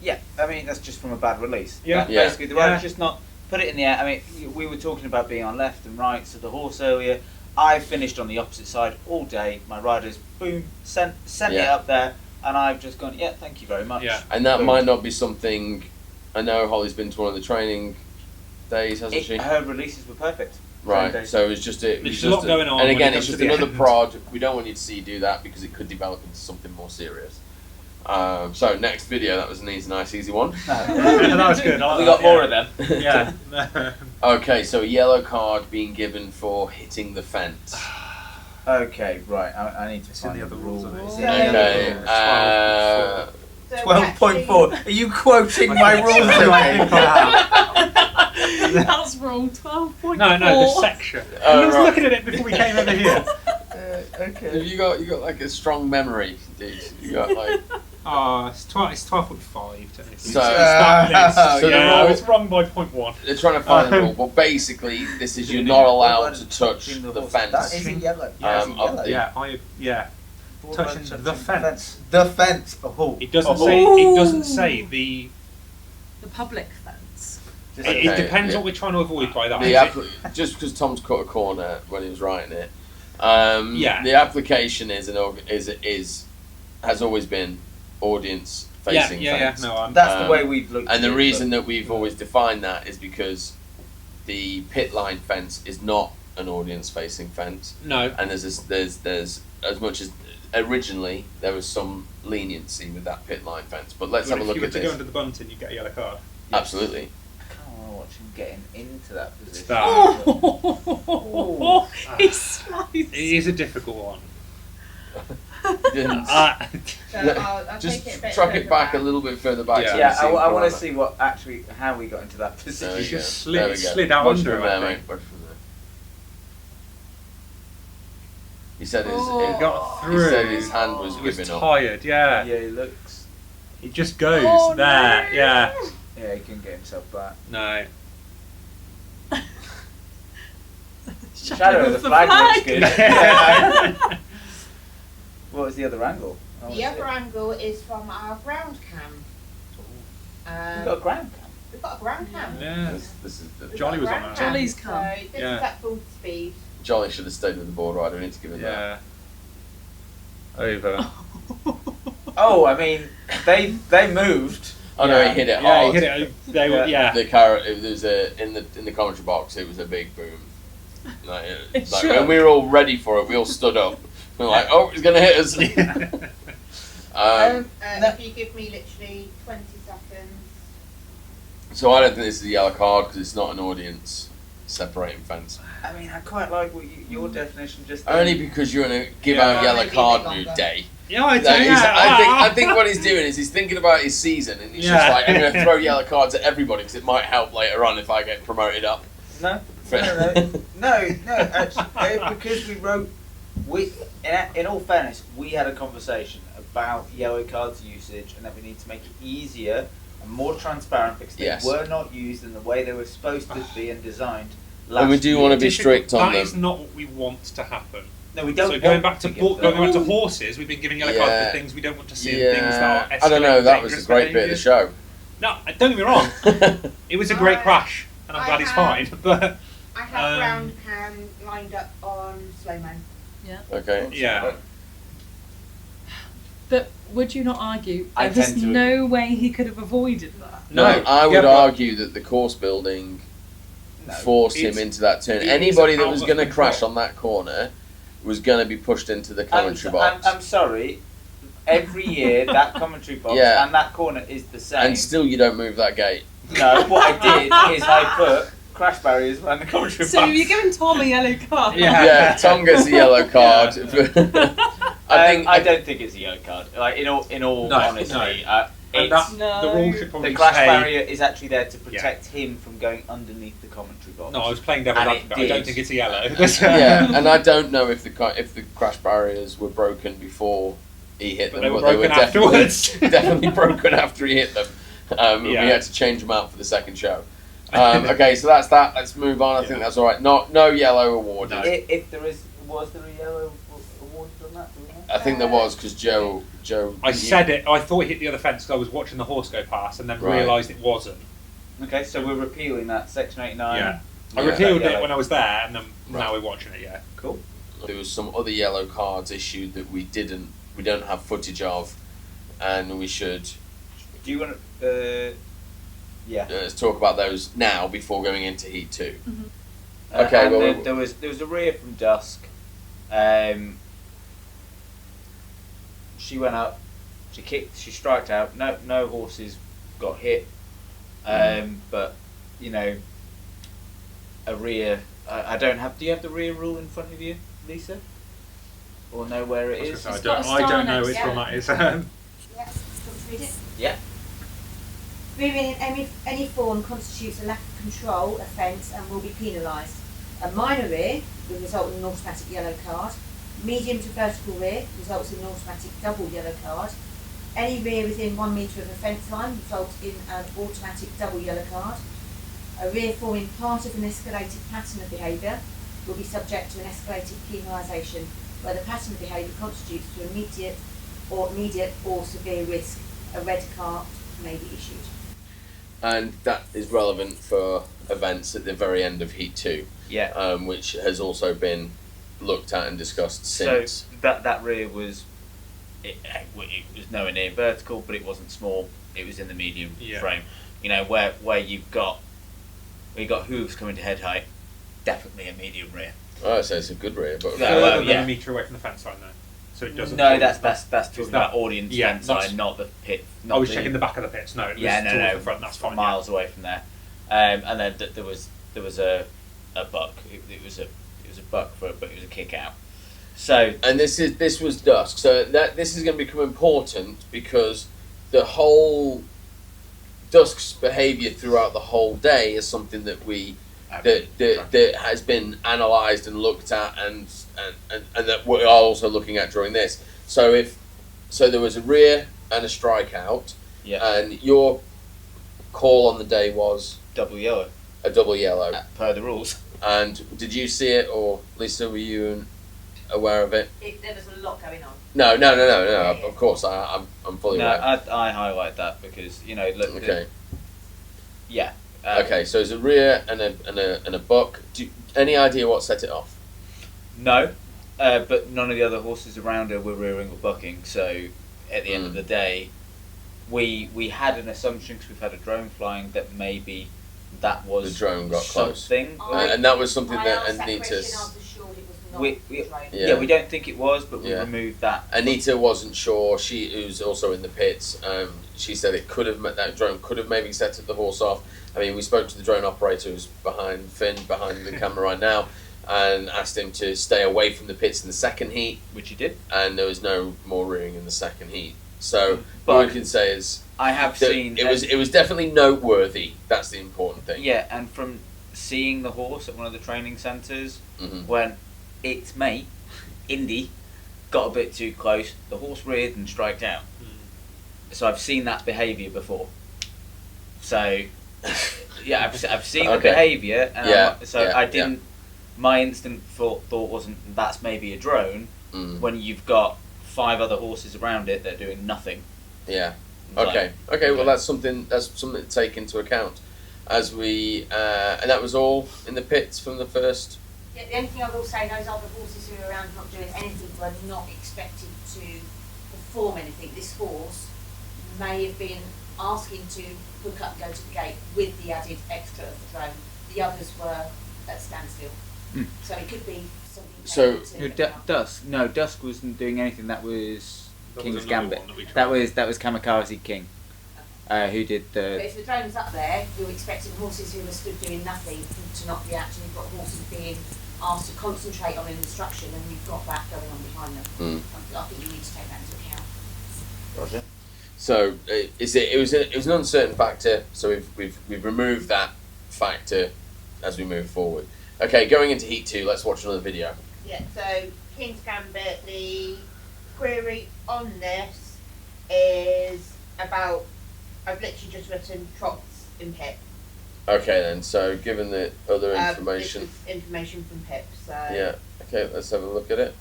Speaker 1: I mean that's just from a bad release.
Speaker 3: Yeah.
Speaker 1: Basically, the rider's just not put it in the air. I mean, we were talking about being on left and right of the horse earlier. I finished on the opposite side all day. My rider's boom sent it up there, and I've just gone, thank you very much.
Speaker 3: Yeah.
Speaker 4: And that might not be something. I know Holly's been to one of the training days, hasn't she?
Speaker 1: Her releases were perfect.
Speaker 4: Right. So it's just it.
Speaker 3: There's a lot going on
Speaker 4: And
Speaker 3: when
Speaker 4: again,
Speaker 3: it
Speaker 4: it's
Speaker 3: comes
Speaker 4: just
Speaker 3: to the
Speaker 4: another
Speaker 3: end.
Speaker 4: prod. We don't want you to see you do that because it could develop into something more serious. So next video, that was an easy one.
Speaker 3: That was good. I like
Speaker 1: We
Speaker 3: that,
Speaker 1: got more of them.
Speaker 3: Yeah.
Speaker 4: Okay, so a yellow card being given for hitting the fence.
Speaker 1: Okay, right. I need to
Speaker 3: It's in
Speaker 1: find
Speaker 3: the other rules, isn't it? It's in
Speaker 5: the
Speaker 4: Okay.
Speaker 5: So
Speaker 1: 12.4. Are you quoting my rules?
Speaker 2: That's wrong. 12.4.
Speaker 3: No, the section. I was
Speaker 4: right.
Speaker 3: looking at it before we came over here.
Speaker 1: Okay.
Speaker 4: You got like a strong memory, dude. You got like.
Speaker 3: Oh, it's 12.5 technically.
Speaker 4: So-
Speaker 3: it's that list.
Speaker 4: So the
Speaker 3: yeah,
Speaker 4: rule-
Speaker 3: it's wrong by 0.1.
Speaker 4: They're trying to find the rule, but basically, this is you're not allowed to touch the
Speaker 1: That
Speaker 4: fence.
Speaker 1: is a yellow.
Speaker 4: Of the-
Speaker 3: Yeah. Touching the fence.
Speaker 1: The fence. Oh.
Speaker 3: It doesn't
Speaker 1: Oh.
Speaker 3: say. It doesn't say the.
Speaker 2: The public fence.
Speaker 1: Just
Speaker 3: It,
Speaker 4: Okay,
Speaker 3: it depends
Speaker 4: yeah.
Speaker 3: what we're trying to avoid by that.
Speaker 4: Just because Tom's cut a corner when he was writing it.
Speaker 3: Yeah.
Speaker 4: The application is has always been audience facing fence.
Speaker 3: No, I'm.
Speaker 1: That's the way we've looked
Speaker 4: And
Speaker 1: at
Speaker 4: the
Speaker 1: it,
Speaker 4: reason that we've always defined that is because the pit line fence is not an audience facing fence,
Speaker 3: No.
Speaker 4: and there's as much as originally there was some leniency with that pit line fence. But let's have a
Speaker 3: If
Speaker 4: look
Speaker 3: you were
Speaker 4: at
Speaker 3: to go
Speaker 4: this.
Speaker 3: under the bunting, you get a yellow card.
Speaker 4: Absolutely.
Speaker 1: I kind of want to watch him getting into that position.
Speaker 3: that.
Speaker 2: Oh, he's sliced.
Speaker 3: It is a difficult one.
Speaker 4: Didn't-
Speaker 5: So I'll
Speaker 4: just
Speaker 5: take it a bit
Speaker 4: truck
Speaker 5: further
Speaker 4: it back
Speaker 5: back.
Speaker 4: a little bit further back.
Speaker 3: Yeah.
Speaker 4: so
Speaker 1: Yeah,
Speaker 4: you see the
Speaker 1: I want to
Speaker 4: corner.
Speaker 1: see how we got into that position.
Speaker 4: There we
Speaker 3: He
Speaker 4: go.
Speaker 3: just
Speaker 4: There we go.
Speaker 3: slid out
Speaker 4: Watch
Speaker 3: under
Speaker 4: from
Speaker 3: him, I
Speaker 4: there,
Speaker 3: think.
Speaker 4: mate. Watch from there. He said his.
Speaker 2: Oh.
Speaker 3: He got
Speaker 4: He
Speaker 3: through.
Speaker 4: said his hand was
Speaker 3: He was
Speaker 4: giving up.
Speaker 3: tired. Yeah.
Speaker 1: Yeah, he looks.
Speaker 3: It just goes
Speaker 2: Oh,
Speaker 3: there.
Speaker 2: no.
Speaker 3: Yeah.
Speaker 1: Yeah, he can get himself back.
Speaker 3: No.
Speaker 1: Shadow of the flag looks good. Yeah. What was the other angle? I wanna
Speaker 5: The
Speaker 1: see
Speaker 5: other
Speaker 1: it.
Speaker 5: angle is from our ground cam.
Speaker 1: We've got a ground cam.
Speaker 5: We've got a ground cam.
Speaker 3: Yeah.
Speaker 4: This is the
Speaker 5: We've
Speaker 3: Johnny
Speaker 5: got a
Speaker 3: was on
Speaker 5: ground
Speaker 3: that.
Speaker 2: Jolly's
Speaker 5: So
Speaker 2: cam.
Speaker 5: this
Speaker 3: Yeah.
Speaker 5: is at full speed.
Speaker 4: Jolly should have stayed with the board rider. We need to give him that.
Speaker 3: Yeah. Over.
Speaker 1: Oh, I mean, they moved.
Speaker 4: Oh no, he hit it
Speaker 3: Yeah,
Speaker 4: hard.
Speaker 3: he hit it. They were. Yeah.
Speaker 4: The carrot. There was in the commentary box. It was a big boom. Like,
Speaker 2: It
Speaker 4: like
Speaker 2: shook.
Speaker 4: when we were all ready for it, we all stood up. We were like, "Oh, he's gonna hit us!"
Speaker 5: If you give me literally 20 seconds.
Speaker 4: So I don't think this is a yellow card because it's not an audience separating fence.
Speaker 1: I mean, I quite like what your definition just.
Speaker 4: Only because you're in a give
Speaker 3: Yeah.
Speaker 4: out yellow
Speaker 5: Maybe a bit
Speaker 4: card
Speaker 5: longer.
Speaker 4: mood day.
Speaker 3: Yeah, I
Speaker 4: So
Speaker 3: think.
Speaker 4: I think what he's doing is he's thinking about his season and he's just
Speaker 3: Yeah.
Speaker 4: like, I'm going to throw yellow cards at everybody because it might help later on if I get promoted up.
Speaker 1: No, no. Actually, because we wrote. In all fairness, we had a conversation about yellow cards usage and that we need to make it easier and more transparent because they
Speaker 4: Yes.
Speaker 1: were not used in the way they were supposed to be and designed. Last
Speaker 4: And we do
Speaker 1: year.
Speaker 4: want to be strict on
Speaker 3: That is
Speaker 4: them.
Speaker 3: not what we want to happen.
Speaker 1: No, we don't.
Speaker 3: So going
Speaker 1: want
Speaker 3: back to
Speaker 1: give them.
Speaker 3: going back to horses, we've been giving yellow cards
Speaker 4: Yeah.
Speaker 3: for things we don't want to see and things that
Speaker 4: Yeah,
Speaker 3: are
Speaker 4: I don't know.
Speaker 3: escalating
Speaker 4: That was a
Speaker 3: dangerous
Speaker 4: great bit of the
Speaker 3: behaviour.
Speaker 4: show.
Speaker 3: No, don't get me wrong. It was a great crash, and I'm
Speaker 5: I
Speaker 3: glad he's
Speaker 5: have-
Speaker 3: fine. But
Speaker 5: I have
Speaker 3: Um,
Speaker 5: ground cam lined up on slow mo.
Speaker 4: Okay.
Speaker 3: yeah,
Speaker 2: But would you not argue
Speaker 1: I
Speaker 2: there's
Speaker 1: tend to
Speaker 2: no way he could have avoided that?
Speaker 4: No, I would
Speaker 3: Yeah, but-
Speaker 4: argue that the course building
Speaker 1: No.
Speaker 4: forced him
Speaker 3: It's-
Speaker 4: into that turn.
Speaker 3: it is
Speaker 4: Anybody that
Speaker 3: out
Speaker 4: was
Speaker 3: of
Speaker 4: going to
Speaker 3: control.
Speaker 4: crash on that corner was going to be pushed into the
Speaker 1: I'm,
Speaker 4: commentary box.
Speaker 1: I'm sorry. Every year, that commentary box
Speaker 4: Yeah.
Speaker 1: and that corner is the same.
Speaker 4: And still, you don't move that gate.
Speaker 1: No, what I did is I put crash barriers around the commentary
Speaker 2: So
Speaker 1: box.
Speaker 2: you're giving Tom a yellow card?
Speaker 3: Yeah.
Speaker 4: Yeah, Tom gets a yellow card.
Speaker 1: I don't think it's a yellow card. Like in all
Speaker 3: No,
Speaker 1: honesty,
Speaker 3: no. And
Speaker 1: it's,
Speaker 3: that,
Speaker 2: No.
Speaker 3: the rule should probably
Speaker 1: the crash
Speaker 3: say.
Speaker 1: barrier is actually there to protect him from going underneath the commentary box.
Speaker 3: No, I was playing devil's
Speaker 1: And it
Speaker 3: advocate. I don't
Speaker 1: did.
Speaker 3: think it's a yellow.
Speaker 4: Yeah, and I don't know if the crash barriers were broken before he hit
Speaker 3: But
Speaker 4: them,
Speaker 3: they were
Speaker 4: but they were
Speaker 3: broken afterwards.
Speaker 4: definitely broken after he hit them. We
Speaker 3: Yeah.
Speaker 4: had to change them out for the second show. Okay, so that's that. Let's move on. I think
Speaker 3: Yeah.
Speaker 4: that's all right. No yellow awarded.
Speaker 3: No.
Speaker 1: If there was there a yellow award on that? Do we know?
Speaker 4: I think there was because Joe.
Speaker 3: I said it. I thought he hit the other fence because I was watching the horse go past, and then
Speaker 4: Right.
Speaker 3: realised it wasn't.
Speaker 1: Okay, so we're repealing that section 89.
Speaker 3: Yeah. I
Speaker 4: Yeah.
Speaker 3: repealed
Speaker 1: Yellow.
Speaker 3: it when I was there, and then
Speaker 4: Right.
Speaker 3: now we're watching it. Yeah.
Speaker 1: Cool.
Speaker 4: There was some other yellow cards issued that we don't have footage of, and we should
Speaker 1: Do you want to? Yeah.
Speaker 4: let's talk about those now before going into Heat 2. Okay,
Speaker 1: and
Speaker 4: well,
Speaker 1: then there was a rear from Dusk. She went up, she kicked, she striked out. No horses got hit. But a rear. I don't have. Do you have the rear rule in front of you, Lisa? Or know where it is?
Speaker 3: I
Speaker 2: It's got a
Speaker 3: don't
Speaker 2: star
Speaker 3: know
Speaker 2: next
Speaker 3: which
Speaker 2: to
Speaker 3: one
Speaker 2: it.
Speaker 3: that is.
Speaker 5: Yeah, do you want to read it?
Speaker 1: Yeah.
Speaker 5: Rearing in any form constitutes a lack of control offence and will be penalised. A minor rear will result in an automatic yellow card. Medium to vertical rear results in an automatic double yellow card. Any rear within 1 metre of a fence line results in an automatic double yellow card. A rear forming part of an escalated pattern of behaviour will be subject to an escalated penalisation where the pattern of behaviour constitutes to immediate or severe risk. A red card may be issued.
Speaker 4: And that is relevant for events at the very end of Heat 2,
Speaker 1: Yeah.
Speaker 4: which has also been looked at and discussed since.
Speaker 1: So that rear was it was nowhere near vertical, but it wasn't small. It was in the medium frame. Where you've got hooves coming to head height, definitely a medium rear.
Speaker 4: Oh, so it's a good rear, but
Speaker 1: Yeah, well,
Speaker 3: Further than a metre away from the fence line, though. So it doesn't.
Speaker 1: No, that's talking
Speaker 3: that-
Speaker 1: about audience
Speaker 3: yeah,
Speaker 1: fence
Speaker 3: that's-
Speaker 1: line, not the pit.
Speaker 3: I
Speaker 1: Not
Speaker 3: was
Speaker 1: the,
Speaker 3: checking the back of the pits. No, it was
Speaker 1: Yeah,
Speaker 3: towards
Speaker 1: no.
Speaker 3: the front. That's fine.
Speaker 1: miles away from there. And then there was a buck. It was a buck but it was a kick out. So
Speaker 4: And this was Dusk. So this is going to become important because the whole Dusk's behaviour throughout the whole day is something that that has been analysed and looked at and that we're also looking at during this. So there was a rear and a strikeout,
Speaker 1: yeah,
Speaker 4: and your call on the day was
Speaker 1: double yellow
Speaker 4: a double yellow.
Speaker 1: per the rules.
Speaker 4: And did you see it, or Lisa, were you aware of it?
Speaker 5: There was a lot going on.
Speaker 4: No.
Speaker 5: Yeah.
Speaker 4: Of course, I'm fully
Speaker 1: No,
Speaker 4: aware.
Speaker 1: I highlight that because look.
Speaker 4: Okay.
Speaker 1: Yeah.
Speaker 4: Okay. So it's a rear and a buck. Any idea what set it off?
Speaker 1: No, but none of the other horses around her were rearing or bucking. So at the end of the day, we had an assumption because we've had a drone flying that maybe that was
Speaker 4: The drone got close.
Speaker 1: something.
Speaker 4: And that was something
Speaker 5: I
Speaker 4: that
Speaker 5: asked that
Speaker 4: Anita.
Speaker 5: question, I was assured it was not
Speaker 1: We-
Speaker 5: the drone.
Speaker 4: Yeah.
Speaker 1: We don't think it was, but we
Speaker 4: Yeah.
Speaker 1: removed that.
Speaker 4: Anita wasn't sure. Who's also in the pits. She said that drone could have maybe set the horse off. I mean, we spoke to the drone operator who's behind the camera right now, and asked him to stay away from the pits in the second heat,
Speaker 1: Which he did.
Speaker 4: and there was no more rearing in the second heat. So
Speaker 1: But
Speaker 4: what we can say is
Speaker 1: I have
Speaker 4: that
Speaker 1: seen
Speaker 4: it was definitely noteworthy. That's the important thing.
Speaker 1: Yeah, and from seeing the horse at one of the training centres,
Speaker 4: Mhm.
Speaker 1: when its mate, Indy, got a bit too close, the horse reared and striked out. So I've seen that behaviour before. So, yeah, I've seen the
Speaker 4: Okay.
Speaker 1: behaviour, and
Speaker 4: Yeah,
Speaker 1: I didn't. My instant thought wasn't that's maybe a drone
Speaker 4: Mm.
Speaker 1: when you've got 5 other horses around it that are doing nothing.
Speaker 4: Yeah.
Speaker 1: It's like,
Speaker 4: Okay. Well, that's something to take into account as we and that was all in the pits from the first.
Speaker 5: Yeah, the only thing I will say, those other horses who were around not doing anything were not expected to perform anything. This horse may have been asking to hook up and go to the gate with the added extra of the drone. The others were at standstill.
Speaker 1: Mm.
Speaker 5: So it could be something.
Speaker 4: So-
Speaker 1: Dusk wasn't doing anything. That was
Speaker 3: That
Speaker 1: King's
Speaker 3: was another
Speaker 1: Gambit.
Speaker 3: one that we tried.
Speaker 1: That was Kamikaze King, who did
Speaker 5: But
Speaker 1: the.
Speaker 5: if the drone was up there, you're expecting horses who were stood doing nothing to not react, and you've got horses being asked to concentrate on an instruction, and you've got that going on behind them. I think you need to take that into account.
Speaker 1: Roger.
Speaker 4: So it was an uncertain factor. So we've removed that factor as we move forward. Okay, going into Heat 2, let's watch another video.
Speaker 5: Yeah, so King's Gambit, the query on this is about, I've literally just written trots in Pip.
Speaker 4: Okay then. So given the other information.
Speaker 5: This is information from Pip, so.
Speaker 4: Yeah. Okay, let's have a look at it.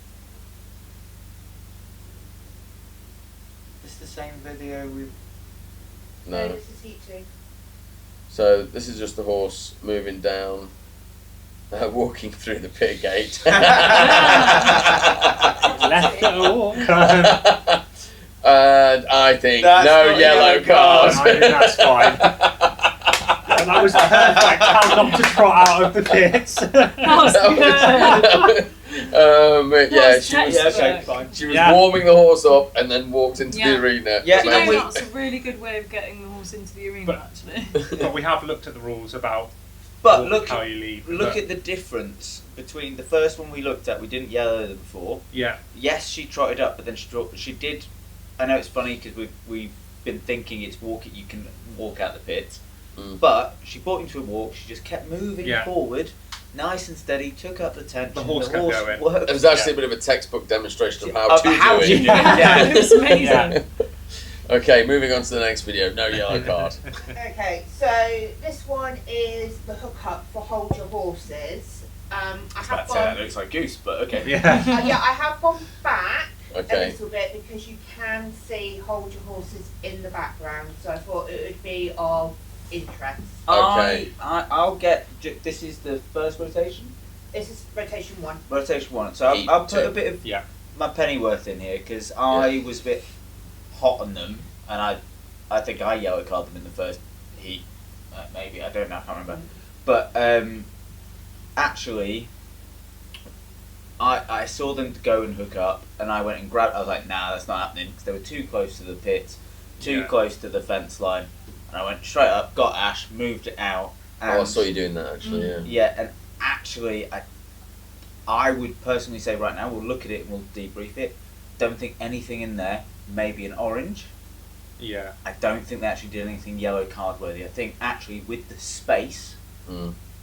Speaker 1: Is this the same video with?
Speaker 5: No,
Speaker 4: No.
Speaker 5: this is Heat 2.
Speaker 4: So this is just the horse moving down, walking through the pit gate.
Speaker 3: Left at a walk.
Speaker 4: And I think
Speaker 1: That's
Speaker 4: no
Speaker 1: not
Speaker 4: yellow
Speaker 1: yellow
Speaker 4: card.
Speaker 1: card.
Speaker 3: I think that's fine. That was perfect. How not to trot out of the pits.
Speaker 2: That was good.
Speaker 4: Yeah,
Speaker 2: That's
Speaker 4: she was.
Speaker 1: Yeah, okay,
Speaker 2: textbook.
Speaker 1: fine.
Speaker 4: She was
Speaker 3: Yeah.
Speaker 4: warming the horse up and then walked into
Speaker 2: Yeah.
Speaker 4: the arena.
Speaker 1: Yeah,
Speaker 2: Do you know
Speaker 1: and we-
Speaker 2: that's a really good way of getting the horse into the arena,
Speaker 3: But-
Speaker 2: actually?
Speaker 3: But we have looked at the rules about
Speaker 1: But look,
Speaker 3: how you leave.
Speaker 1: look
Speaker 3: but-
Speaker 1: at the difference between the first one we looked at. We didn't yell at her before.
Speaker 3: Yeah.
Speaker 1: Yes, she trotted up, but then she did. I know it's funny because we've been thinking it's walking. You can walk out the pit, but she brought him to a walk. She just kept moving
Speaker 3: Yeah.
Speaker 1: forward, nice and steady. Took up the tension.
Speaker 3: The horse kept going.
Speaker 1: worked.
Speaker 4: It was actually a bit of a textbook demonstration of how
Speaker 1: Of
Speaker 4: to
Speaker 1: how
Speaker 4: do
Speaker 1: to
Speaker 4: it.
Speaker 1: do it.
Speaker 2: Yeah, it was amazing.
Speaker 3: Yeah.
Speaker 4: Okay, moving on to the next video. No yellow card.
Speaker 5: Okay, so this one is the hookup for hold your horses. I have gone,
Speaker 1: looks like goose, but okay.
Speaker 3: Yeah.
Speaker 5: yeah, I have gone back a
Speaker 4: Okay.
Speaker 5: little bit because you can see hold your horses in the background, so I thought it would be of interest.
Speaker 4: Okay.
Speaker 1: I'll get. This is the first rotation.
Speaker 5: This is rotation 1.
Speaker 1: Rotation 1. So
Speaker 4: Heat
Speaker 1: I'll put
Speaker 4: two.
Speaker 1: a bit of
Speaker 3: Yeah.
Speaker 1: my pennyworth in here because I was a bit hot on them, and I think I yellow carded them in the first heat. Maybe, I don't know, I can't remember. But actually, I saw them go and hook up, and I went and grabbed. I was like, nah, that's not happening because they were too close to the pit, too
Speaker 3: Yeah.
Speaker 1: close to the fence line, and I went straight up, got Ash, moved it out. And
Speaker 4: Oh, I saw you doing that actually. Yeah.
Speaker 1: yeah, and actually, I would personally say right now, we'll look at it and we'll debrief it. Don't think anything in there, maybe an orange.
Speaker 3: Yeah.
Speaker 1: I don't think they actually did anything yellow card worthy. I think actually with the space,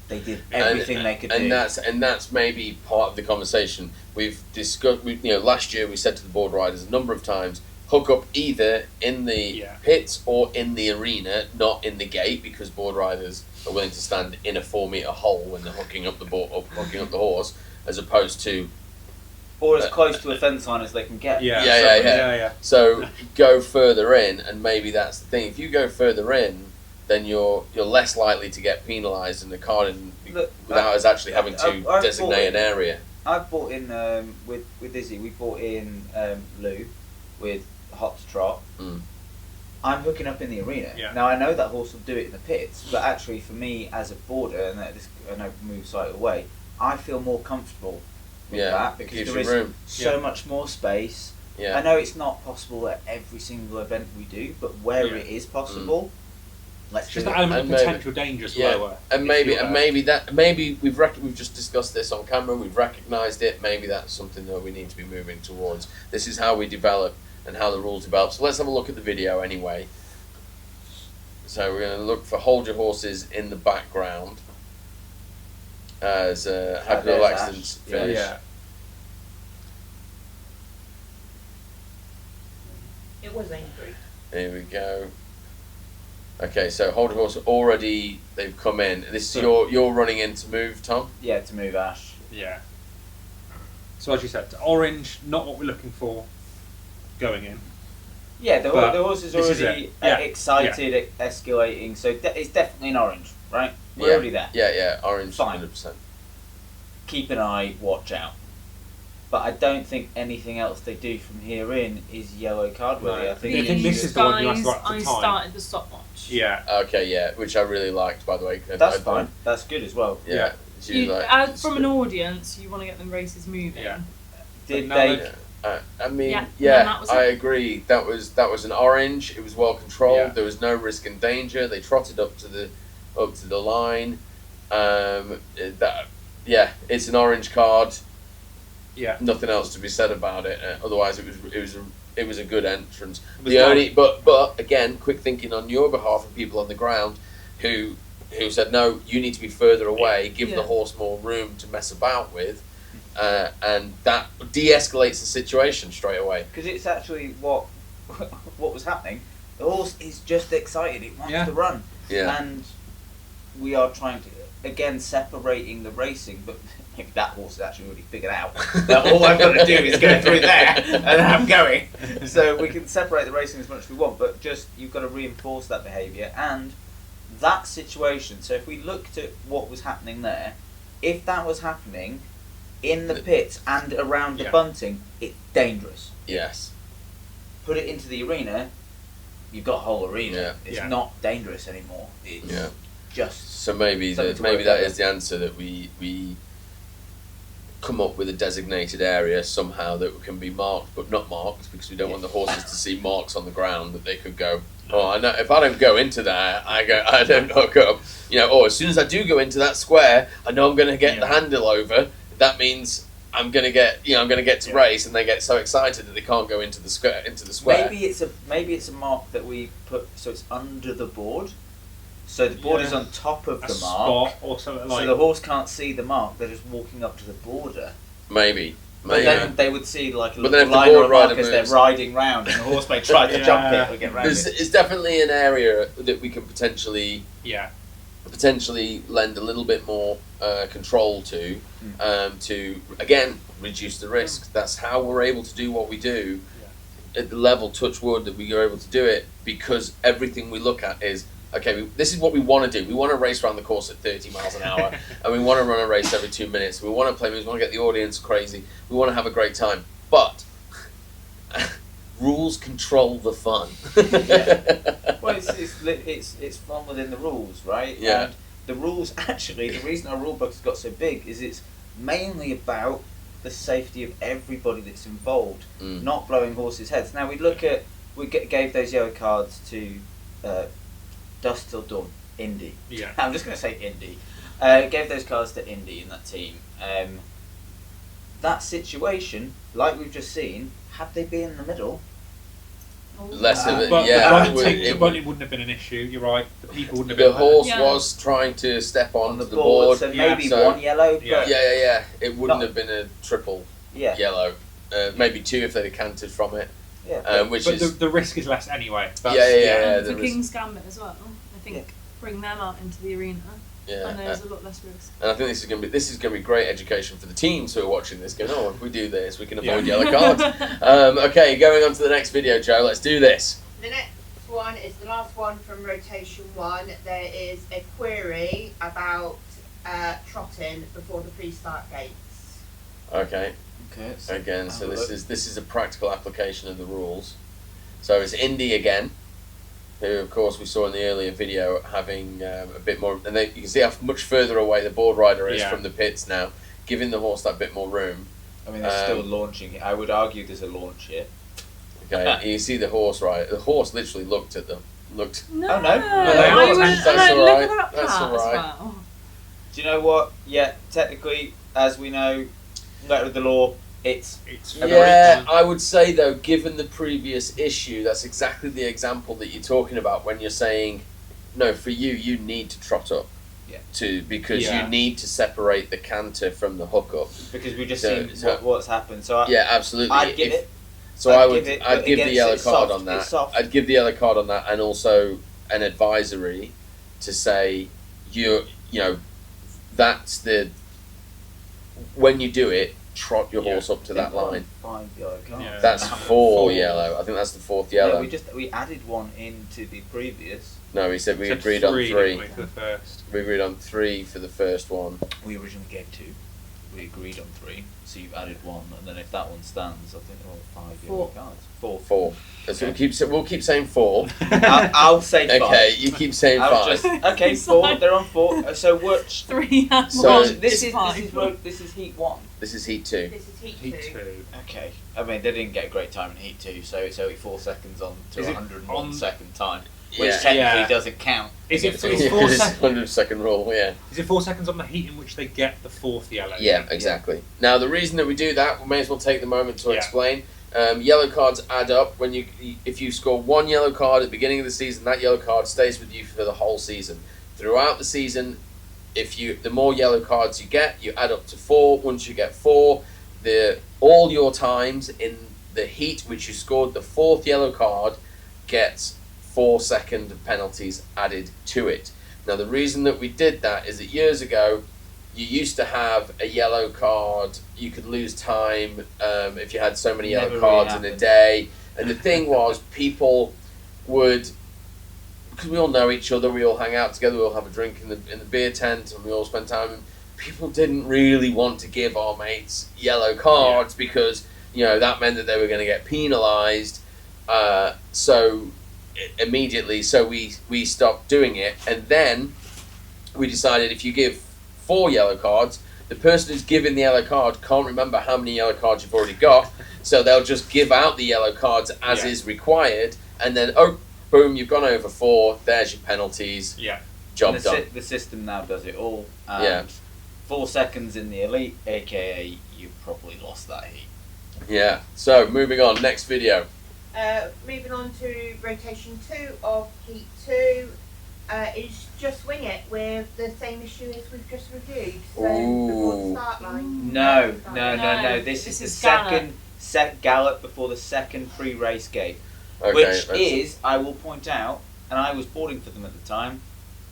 Speaker 1: they did everything they could do.
Speaker 4: And that's maybe part of the conversation we've discussed. Last year we said to the board riders a number of times, hook up either in the pits or in the arena, not in the gate, because board riders are willing to stand in a 4-meter hole when they're hooking up the hooking up the horse, as opposed to
Speaker 1: or as close to a fence line as they can get.
Speaker 3: Yeah.
Speaker 4: Yeah. So go further in, and maybe that's the thing. If you go further in, then you're less likely to get penalised in the card without us actually having to
Speaker 1: I've
Speaker 4: designate an area.
Speaker 1: I've bought in with Izzy. We bought in Lou with Hot to Trot. I'm hooking up in the arena.
Speaker 3: Yeah.
Speaker 1: Now I know that horse will do it in the pits, but actually for me as a boarder, and I know move slightly away, I feel more comfortable with that because
Speaker 4: gives
Speaker 1: there
Speaker 4: you
Speaker 1: is
Speaker 4: room.
Speaker 1: so much more space.
Speaker 4: Yeah.
Speaker 1: I know it's not possible at every single event we do, but where
Speaker 3: Yeah.
Speaker 1: it is possible, let's
Speaker 3: It's just
Speaker 1: do
Speaker 3: the
Speaker 1: it.
Speaker 3: element
Speaker 4: And
Speaker 3: of
Speaker 4: maybe-
Speaker 3: potential danger's
Speaker 4: Yeah,
Speaker 3: lower.
Speaker 4: and
Speaker 3: if
Speaker 4: maybe
Speaker 3: you're-
Speaker 4: we've just discussed this on camera. We've recognised it. Maybe that's something that we need to be moving towards. This is how we develop and how the rules develop. So let's have a look at the video anyway. So we're going to look for hold your horses in the background as Happy
Speaker 1: there's
Speaker 4: Little
Speaker 1: Ash.
Speaker 4: Accidents
Speaker 1: Yeah.
Speaker 4: finish.
Speaker 3: Yeah.
Speaker 5: It was angry.
Speaker 4: Here we go. Okay, so hold your horse already. They've come in. This is you're running in to move, Tom.
Speaker 1: Yeah, to move Ash.
Speaker 3: Yeah. So as you said, orange, not what we're looking for going in.
Speaker 1: Yeah, the
Speaker 3: But
Speaker 1: horse is
Speaker 3: this is
Speaker 1: already
Speaker 3: it. Yeah.
Speaker 1: excited, escalating, so it's definitely an orange, right? We're
Speaker 4: Yeah.
Speaker 1: already there.
Speaker 4: Yeah, orange,
Speaker 1: Fine.
Speaker 4: 100%.
Speaker 1: Keep an eye, watch out. But I don't think anything else they do from here in is yellow card worthy.
Speaker 3: No.
Speaker 1: I think
Speaker 3: I think this is the one you asked about at the
Speaker 2: I
Speaker 3: time.
Speaker 2: started the stopwatch.
Speaker 3: Yeah.
Speaker 4: Okay, yeah, which I really liked, by the way.
Speaker 1: that's fine. That's good as well.
Speaker 4: Yeah. She was like,
Speaker 2: As from an audience, you want to get them races moving.
Speaker 3: Yeah.
Speaker 1: Did
Speaker 3: But
Speaker 1: they?
Speaker 3: now
Speaker 4: I mean,
Speaker 2: Yeah,
Speaker 4: yeah,
Speaker 2: no, that was
Speaker 4: I
Speaker 2: it.
Speaker 4: agree. That was an orange. It was well controlled.
Speaker 3: Yeah.
Speaker 4: There was no risk and danger. They trotted up to the line. It's an orange card.
Speaker 3: Yeah.
Speaker 4: Nothing else to be said about it. Otherwise, it was a good entrance.
Speaker 3: It was
Speaker 4: The
Speaker 3: nice.
Speaker 4: only but again, quick thinking on your behalf of people on the ground who said no, you need to be further away. Give the
Speaker 2: Yeah.
Speaker 4: horse more room to mess about with. And that de-escalates the situation straight away.
Speaker 1: Because it's actually what was happening. The horse is just excited. It wants
Speaker 3: Yeah.
Speaker 1: to run.
Speaker 4: Yeah.
Speaker 1: And we are trying to, again, separating the racing, but maybe that horse has actually already figured out that all I've got to do is go through there and I'm going. So we can separate the racing as much as we want, but just you've got to reinforce that behaviour and that situation. So if we looked at what was happening there, if that was happening in the pits and around the
Speaker 3: Yeah.
Speaker 1: bunting, it's dangerous.
Speaker 4: Yes.
Speaker 1: Put it into the arena, you've got a whole arena.
Speaker 4: Yeah.
Speaker 1: It's
Speaker 3: Yeah.
Speaker 1: not dangerous anymore. It's
Speaker 4: Yeah.
Speaker 1: just
Speaker 4: So maybe
Speaker 1: something
Speaker 4: that
Speaker 1: to
Speaker 4: maybe
Speaker 1: work
Speaker 4: that
Speaker 1: out.
Speaker 4: is the answer, that we come up with a designated area somehow that can be marked but not marked, because we don't want the horses to see marks on the ground that they could go, oh, I know if I don't go into that, I don't hook up. You know, or as soon as I do go into that square, I know I'm going to get the handle over. That means I'm going to get to race, and they get so excited that they can't go into the square.
Speaker 1: Maybe it's a mark that we put so it's under the board. So the board is on top of
Speaker 3: A
Speaker 1: the
Speaker 3: spot
Speaker 1: mark,
Speaker 3: or something
Speaker 1: so
Speaker 3: like.
Speaker 1: the horse can't see the mark. They're just walking up to the border.
Speaker 4: Maybe.
Speaker 1: But then they would see like a
Speaker 4: But then
Speaker 1: little
Speaker 4: if the
Speaker 1: line or
Speaker 4: board
Speaker 1: a mark
Speaker 4: rider
Speaker 1: as they're
Speaker 4: moves-
Speaker 1: riding round, and the horse may try to jump it or get round it.
Speaker 4: It's definitely an area that we can potentially
Speaker 3: Yeah.
Speaker 4: lend a little bit more control to again reduce the risk. That's how we're able to do what we do at the level, touch wood, that we are able to do it, because everything we look at is, okay, this is what we want to do. We want to race around the course at 30 miles an hour, and we want to run a race every 2 minutes. We want to play music, we want to get the audience crazy, we want to have a great time. But rules control the fun.
Speaker 1: Well, it's fun within the rules, right?
Speaker 4: Yeah.
Speaker 1: And the rules, actually, the reason our rule book has got so big is it's mainly about the safety of everybody that's involved, not blowing horses' heads. Now gave those yellow cards to Dusk Till Dawn, Indy.
Speaker 3: Yeah.
Speaker 1: I'm just going to say Indy. Gave those cards to Indy in that team. That situation, like we've just seen, had they been in the middle,
Speaker 4: Less of it,
Speaker 3: But
Speaker 4: yeah.
Speaker 3: the bunny wouldn't have been an issue. You're right. The people wouldn't have
Speaker 4: The
Speaker 3: been.
Speaker 4: horse
Speaker 2: Yeah.
Speaker 4: was trying to step
Speaker 1: on
Speaker 4: onto
Speaker 1: the
Speaker 4: the
Speaker 1: board,
Speaker 4: board.
Speaker 1: so
Speaker 3: yeah,
Speaker 1: maybe
Speaker 4: so-
Speaker 1: one yellow, but
Speaker 3: Yeah.
Speaker 4: It wouldn't
Speaker 1: No.
Speaker 4: have been a triple
Speaker 1: yeah.
Speaker 4: yellow. Maybe two if they'd have canted from it. Which
Speaker 3: But
Speaker 4: is
Speaker 3: the risk is less anyway.
Speaker 4: yeah.
Speaker 2: And
Speaker 4: there
Speaker 2: for
Speaker 4: is-
Speaker 2: King's Gambit as well, I think
Speaker 1: Yeah.
Speaker 2: bring them out into the arena,
Speaker 4: yeah.
Speaker 2: and there's a lot less risk.
Speaker 4: And I think this is going to be great education for the teams who are watching this. Going, oh, if we do this, we can avoid
Speaker 3: Yeah.
Speaker 4: yellow cards. Okay, going on to the next video, Joe. Let's do this.
Speaker 5: The next one is the last one from rotation 1. There is a query about trotting before the pre-start gates.
Speaker 4: Okay.
Speaker 1: Okay.
Speaker 4: Again, so this is a practical application of the rules. So it's Indy again, who of course we saw in the earlier video having a bit more, and you can see how much further away the board rider is from the pits now, giving the horse that bit more room.
Speaker 1: I mean, they're still launching it. I would argue there's a launch here.
Speaker 4: Okay, you see the horse, right? The horse literally looked at them. Looked.
Speaker 2: No,
Speaker 1: Oh, no.
Speaker 2: I wouldn't.
Speaker 4: That's
Speaker 2: Look
Speaker 4: alright.
Speaker 2: at that
Speaker 4: That's
Speaker 2: part as
Speaker 4: alright.
Speaker 2: well.
Speaker 1: Do you know what? Yeah, technically, as we know, letter of the law, it's
Speaker 3: It's
Speaker 4: Yeah, I would say though, given the previous issue, that's exactly the example that you're talking about when you're saying, no, for you need to trot up.
Speaker 1: Yeah.
Speaker 4: Because
Speaker 3: Yeah.
Speaker 4: you need to separate the canter from the hook up.
Speaker 1: because we've just
Speaker 4: So-
Speaker 1: seen what's happened. So
Speaker 4: Yeah, absolutely.
Speaker 1: I'd give it.
Speaker 4: So
Speaker 1: I'd
Speaker 4: I would.
Speaker 1: give it,
Speaker 4: I'd
Speaker 1: but
Speaker 4: give the
Speaker 1: again,
Speaker 4: yellow
Speaker 1: it's
Speaker 4: card
Speaker 1: soft,
Speaker 4: on that.
Speaker 1: it's soft.
Speaker 4: I'd give the yellow card on that, and also an advisory to say you know that's the when you do it, trot your horse up to that line.
Speaker 1: 5 yellow cards.
Speaker 3: Yeah.
Speaker 4: That's four yellow. I think that's the fourth yellow.
Speaker 1: Yeah, we added one into the previous.
Speaker 4: No, we said we
Speaker 3: Said
Speaker 4: agreed on
Speaker 3: didn't
Speaker 4: three.
Speaker 3: we, for the first.
Speaker 4: We agreed on 3 for the first one.
Speaker 1: We originally gave 2. We agreed on 3. So you've added 1, and then if that one stands, I think 5 yellow cards. 4.
Speaker 4: 4. So we'll keep saying 4.
Speaker 1: I'll say 5.
Speaker 4: Okay, you keep saying
Speaker 1: I'll
Speaker 4: 5.
Speaker 1: just okay. 4. They're on 4. So which
Speaker 2: 3 and
Speaker 4: So-
Speaker 2: 1
Speaker 1: this
Speaker 2: is
Speaker 1: is
Speaker 2: fine.
Speaker 1: this is heat 1.
Speaker 4: This is heat 2.
Speaker 5: This is Heat
Speaker 3: Heat
Speaker 5: 2.
Speaker 3: 2.
Speaker 1: Okay. I mean, they didn't get a great time in heat 2, so it's only 4 seconds on to
Speaker 3: Is it
Speaker 1: 101
Speaker 3: on-
Speaker 1: second time, which
Speaker 4: Yeah.
Speaker 1: technically
Speaker 3: Yeah.
Speaker 1: doesn't count.
Speaker 3: Is it-
Speaker 1: against
Speaker 3: it's
Speaker 1: the-
Speaker 3: 4
Speaker 4: This
Speaker 3: seconds?
Speaker 4: 100-second rule, yeah.
Speaker 3: Is it 4 seconds on the heat in which they get the fourth yellow?
Speaker 4: Yeah, exactly. Now, the reason that we do that, we may as well take the moment to
Speaker 3: Yeah.
Speaker 4: explain. Yellow cards add up. If you score 1 yellow card at the beginning of the season, that yellow card stays with you for the whole season. Throughout the season, the more yellow cards you get, you add up to 4. Once you get 4, all your times in the heat which you scored the 4th yellow card gets 4-second penalties added to it. Now, the reason that we did that is that years ago, you used to have a yellow card. You could lose time if you had so many yellow
Speaker 1: Never
Speaker 4: cards
Speaker 1: really
Speaker 4: in a day. And the thing was, people would, because we all know each other, we all hang out together, we all have a drink in the beer tent, and we all spend time. And people didn't really want to give our mates yellow cards because that meant that they were going to get penalised. So immediately, we stopped doing it, and then we decided if you give 4 yellow cards, the person who's giving the yellow card can't remember how many yellow cards you've already got, so they'll just give out the yellow cards as is required, and then, oh, boom, you've gone over 4, there's your penalties, job done.
Speaker 1: The system now does it all.
Speaker 4: Yeah.
Speaker 1: 4 seconds in the elite, aka you've probably lost that heat.
Speaker 4: Yeah, so moving on, next video.
Speaker 5: Moving on to rotation 2 of heat 2. It's just wing it with the same issue as we've just reviewed. So before the start line.
Speaker 1: No.
Speaker 2: No,
Speaker 1: This is the
Speaker 2: gallop.
Speaker 1: second gallop before the second pre-race gate,
Speaker 4: Okay,
Speaker 1: which is, I will point out, and I was boarding for them at the time,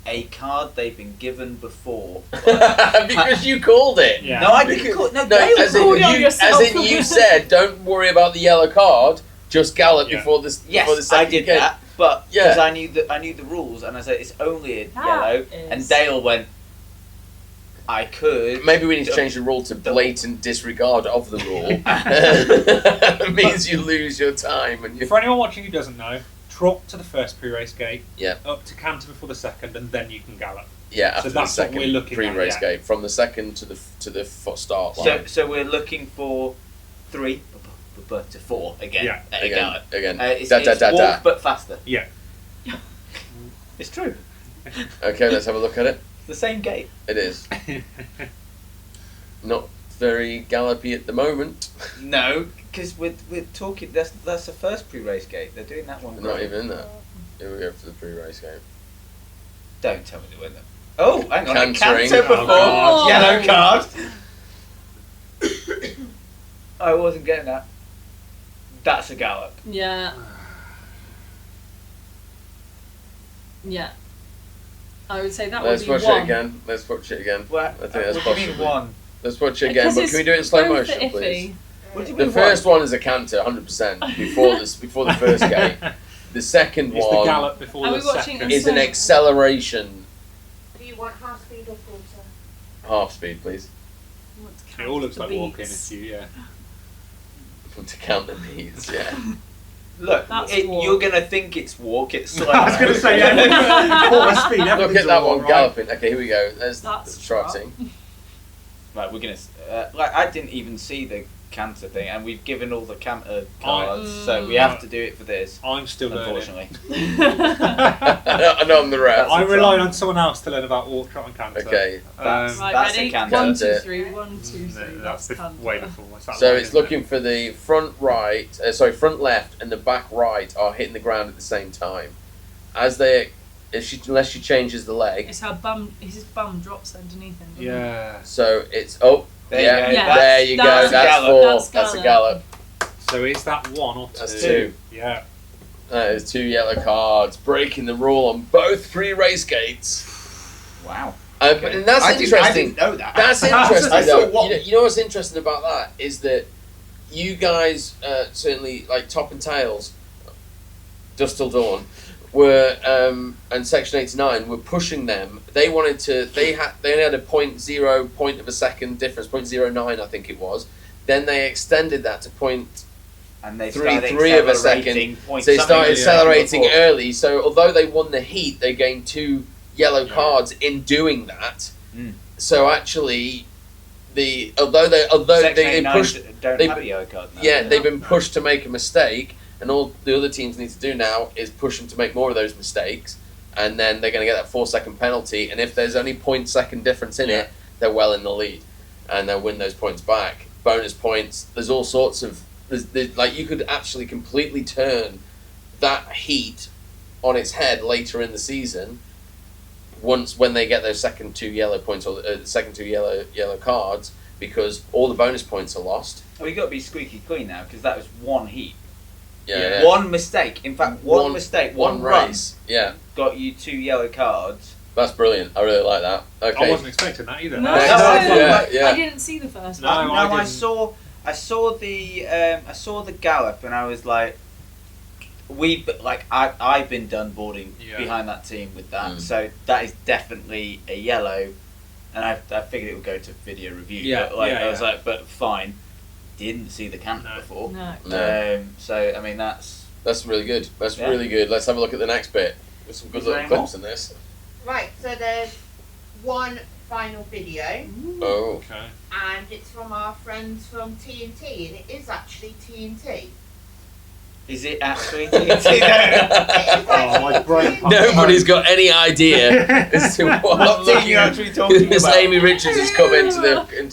Speaker 1: a card they've been given before.
Speaker 4: Because you called it.
Speaker 3: Yeah.
Speaker 1: No, I didn't call it. No,
Speaker 4: No,
Speaker 1: Dale
Speaker 4: as
Speaker 1: called
Speaker 4: in,
Speaker 1: it.
Speaker 4: you said, don't worry about the yellow card, just gallop
Speaker 3: Yeah.
Speaker 4: before the
Speaker 1: Yes,
Speaker 4: before the second
Speaker 1: I did
Speaker 4: gate.
Speaker 1: that, but
Speaker 4: Yeah.
Speaker 1: because I knew the rules, and I said it's only a
Speaker 2: That
Speaker 1: yellow,
Speaker 2: is-
Speaker 1: and Dale went, I could.
Speaker 4: Maybe we need to change the rule to blatant disregard of the rule. It means you lose your time. And you...
Speaker 3: For anyone watching who doesn't know, trot to the first pre-race gate,
Speaker 4: Yeah.
Speaker 3: up to canter before the second, and then you can gallop.
Speaker 4: Yeah,
Speaker 3: So
Speaker 4: after
Speaker 3: that's
Speaker 4: the
Speaker 3: what
Speaker 4: second
Speaker 3: we're looking at,
Speaker 4: pre-race
Speaker 3: yeah.
Speaker 4: gate, from the second to the start line.
Speaker 1: So we're looking for 3 to 4 again
Speaker 3: Yeah.
Speaker 1: at a gallop.
Speaker 4: Again.
Speaker 1: It's
Speaker 4: Da, da,
Speaker 1: it's
Speaker 4: da, da.
Speaker 1: walk but faster.
Speaker 3: Yeah.
Speaker 1: It's true.
Speaker 4: Okay, let's have a look at it.
Speaker 1: It's the same gate.
Speaker 4: It is. Not very gallopy at the moment.
Speaker 1: No, because we're talking. That's the first pre-race gate. They're doing that one.
Speaker 4: We're not
Speaker 1: great.
Speaker 4: even in that. Here we go for the pre-race game.
Speaker 1: Don't tell me to win them. Oh, hang on.
Speaker 4: Cantering.
Speaker 1: Canter before
Speaker 3: Oh,
Speaker 2: God.
Speaker 1: yellow card. I wasn't getting that. That's a gallop.
Speaker 2: Yeah. Yeah. I would say that
Speaker 4: Let's
Speaker 2: would
Speaker 4: watch
Speaker 2: be 1.
Speaker 4: it again. Let's watch it again.
Speaker 1: What?
Speaker 4: I think that's
Speaker 1: what do you mean
Speaker 4: possibly.
Speaker 1: 1?
Speaker 4: Let's watch it again,
Speaker 2: Because
Speaker 4: but can we do it in slow
Speaker 2: both
Speaker 4: motion,
Speaker 2: are
Speaker 4: please?
Speaker 2: iffy.
Speaker 1: What do you
Speaker 4: The
Speaker 1: mean
Speaker 4: first one is a canter, 100%, before the first gate. The second
Speaker 3: It's the
Speaker 4: one
Speaker 3: gallop before
Speaker 2: Are
Speaker 3: the
Speaker 2: we watching
Speaker 3: second.
Speaker 2: it?
Speaker 4: is an acceleration.
Speaker 5: Do you want half speed or quarter?
Speaker 4: Half speed, please.
Speaker 2: I want to
Speaker 3: It
Speaker 2: count
Speaker 3: all looks
Speaker 2: the
Speaker 3: like walking
Speaker 2: beats.
Speaker 3: if you, yeah.
Speaker 4: To count the beats, yeah.
Speaker 1: Look,
Speaker 2: That's
Speaker 1: you're
Speaker 2: walk.
Speaker 1: gonna think it's walk. It's slow.
Speaker 3: I was going to say, yeah, quarter speed.
Speaker 4: Look
Speaker 3: everything's
Speaker 4: at that
Speaker 3: all
Speaker 4: one
Speaker 3: right.
Speaker 4: galloping. Okay, here we go. There's
Speaker 2: That's
Speaker 4: the trotting.
Speaker 1: Right, we're gonna. I didn't even see the canter thing, and we've given all the canter cards, so we have to do it for this.
Speaker 3: I'm still learning.
Speaker 1: Unfortunately,
Speaker 4: And on the rest.
Speaker 3: I'm relying on someone else to learn about walk, trot, and canter.
Speaker 4: Okay.
Speaker 1: That's-
Speaker 2: Right,
Speaker 1: That's a
Speaker 2: ready?
Speaker 1: canter.
Speaker 2: 1,
Speaker 4: That's
Speaker 2: 2,
Speaker 4: it.
Speaker 2: 3. 1, 2, 3.
Speaker 3: That's
Speaker 2: That's canter.
Speaker 3: way before. That
Speaker 4: So
Speaker 3: line,
Speaker 4: it's
Speaker 3: isn't it?
Speaker 4: looking for the front right, front left and the back right are hitting the ground at the same time. Unless she changes the leg.
Speaker 2: It's her bum. His bum drops underneath him. doesn't it?
Speaker 3: Yeah.
Speaker 4: So it's, oh,
Speaker 1: There you
Speaker 4: yeah,
Speaker 1: go.
Speaker 2: Yeah.
Speaker 4: there you
Speaker 2: That's
Speaker 4: go,
Speaker 2: a
Speaker 4: that's
Speaker 1: gallop.
Speaker 4: 4,
Speaker 2: That's
Speaker 4: that's a
Speaker 2: gallop.
Speaker 4: gallop.
Speaker 3: So is that 1 or 2?
Speaker 4: That's 2.
Speaker 3: Yeah.
Speaker 4: That is 2 yellow cards, breaking the rule on both pre-race gates.
Speaker 1: wow.
Speaker 4: And that's
Speaker 1: I
Speaker 4: interesting.
Speaker 1: didn't know that.
Speaker 4: That's
Speaker 1: I
Speaker 4: interesting
Speaker 1: thought
Speaker 4: though.
Speaker 1: what?
Speaker 4: You know what's interesting about that is that you guys, certainly like Top and Tails, Dust Till Dawn, were and Section 89 were pushing them. They wanted to. They only had a 0.0 point of a second difference, 0.09 I think it was. Then they extended that to
Speaker 1: And they
Speaker 4: 0.33 of a second. So they started accelerating early. So although they won the heat, they gained 2 yellow cards in doing that.
Speaker 1: Mm.
Speaker 4: So actually, although they pushed,
Speaker 1: Don't
Speaker 4: they-
Speaker 1: have a yellow card now.
Speaker 4: yeah,
Speaker 1: do
Speaker 4: they've been pushed to make a mistake, and all the other teams need to do now is push them to make more of those mistakes, and then they're going to get that 4-second penalty. And if there's only 0.2 difference in it, they're well in the lead, and they'll win those points back. Bonus points. There's all sorts of like you could actually completely turn that heat on its head later in the season. When they get those second 2 yellow points or the second 2 yellow cards, because all the bonus points are lost.
Speaker 1: Well, you got to be squeaky clean now because that was 1 heat.
Speaker 4: Yeah.
Speaker 1: One mistake. In fact, one mistake. One
Speaker 4: race. Yeah.
Speaker 1: got you 2 yellow cards.
Speaker 4: That's brilliant. I really like that. Okay.
Speaker 3: I wasn't expecting that either.
Speaker 2: No,
Speaker 1: No,
Speaker 4: yeah.
Speaker 2: I didn't see the first
Speaker 3: No,
Speaker 2: one.
Speaker 3: I
Speaker 1: I
Speaker 3: didn't.
Speaker 1: saw the gallop, and I was like, I've been done boarding behind that team with that,
Speaker 4: Mm.
Speaker 1: so that is definitely a yellow, and I figured it would go to video review.
Speaker 3: Yeah,
Speaker 1: but
Speaker 3: yeah,
Speaker 1: I was
Speaker 3: yeah.
Speaker 1: like, but fine. Didn't see the canter
Speaker 3: No.
Speaker 1: before.
Speaker 2: No.
Speaker 4: No.
Speaker 1: So I mean that's
Speaker 4: That's really good. That's
Speaker 1: Yeah.
Speaker 4: really good. Let's have a look at the next bit. There's some good
Speaker 1: Is there
Speaker 4: little
Speaker 1: any
Speaker 4: clips in this.
Speaker 5: Right, so there's one final video,
Speaker 4: Oh.
Speaker 3: Okay.
Speaker 5: and it's from our friends from TNT, and it is actually TNT.
Speaker 1: Is it actually TNT?
Speaker 3: Oh, my brain pumped.
Speaker 4: Nobody's got any idea as to what
Speaker 1: What team you're actually talking
Speaker 4: Miss
Speaker 1: about?
Speaker 4: Amy Richards has come into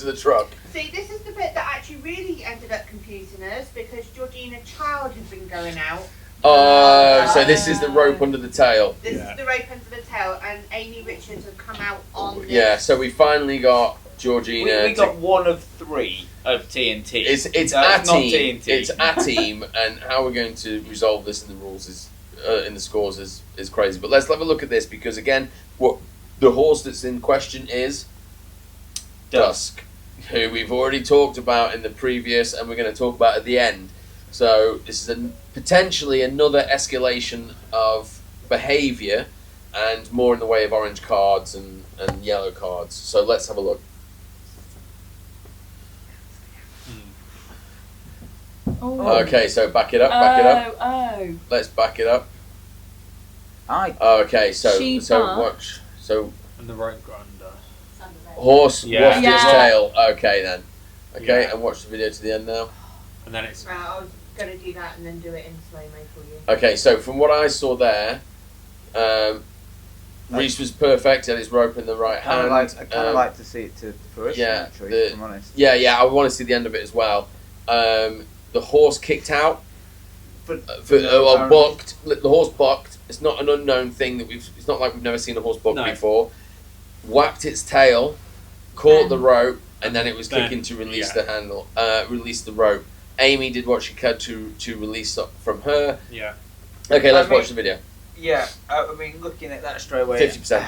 Speaker 4: the truck.
Speaker 5: See, this is the bit that actually really ended up confusing us because Georgina Child had been going out.
Speaker 4: So this is the rope under the tail.
Speaker 5: This
Speaker 3: Yeah.
Speaker 5: is the rope under the tail, and Amy Richards had come out on this.
Speaker 4: Yeah, so we finally got Georgina.
Speaker 1: We got one of 3 of TNT.
Speaker 4: It's
Speaker 1: That's
Speaker 4: our
Speaker 1: not
Speaker 4: team.
Speaker 1: TNT.
Speaker 4: It's our team, and how we're going to resolve this in the rules is in the scores is crazy. But let's have a look at this because again, what the horse that's in question is Dusk, who we've already talked about in the previous, and we're going to talk about at the end. So this is potentially another escalation of behaviour, and more in the way of orange cards and yellow cards. So let's have a look.
Speaker 2: Oh.
Speaker 4: Okay, so back it up, back it up.
Speaker 2: Oh.
Speaker 4: Let's back it up.
Speaker 1: I
Speaker 4: Okay, so
Speaker 2: She
Speaker 4: so
Speaker 2: bucked.
Speaker 4: watch. So
Speaker 3: And the rope got under.
Speaker 4: horse
Speaker 1: Yeah.
Speaker 4: washed its
Speaker 2: Yeah.
Speaker 4: tail. Okay then. Okay,
Speaker 3: Yeah.
Speaker 4: and watch the video to the end now.
Speaker 3: And then it's.
Speaker 5: Right, I was going to do that and then do it in slow-mo for you.
Speaker 4: Okay, so from what I saw there, Reese was perfect. Had his rope in the right hand.
Speaker 1: I kind of like to see it to fruition,
Speaker 4: yeah,
Speaker 1: actually,
Speaker 4: the-
Speaker 1: if I'm honest.
Speaker 4: Yeah, I want to see the end of it as well. The horse kicked out. Bucked. The horse bucked. It's not an unknown thing that we've. It's not like we've never seen a horse buck
Speaker 3: No.
Speaker 4: before. Whacked its tail, caught the
Speaker 2: Then-
Speaker 4: rope, and then it was
Speaker 3: Then,
Speaker 4: kicking to release
Speaker 3: yeah.
Speaker 4: the handle. Release the rope. Amy did what she could to release up from her.
Speaker 3: Yeah.
Speaker 4: Okay, let's
Speaker 1: I mean-
Speaker 4: watch the video.
Speaker 1: Yeah, I mean, looking at that straight away.
Speaker 4: 50%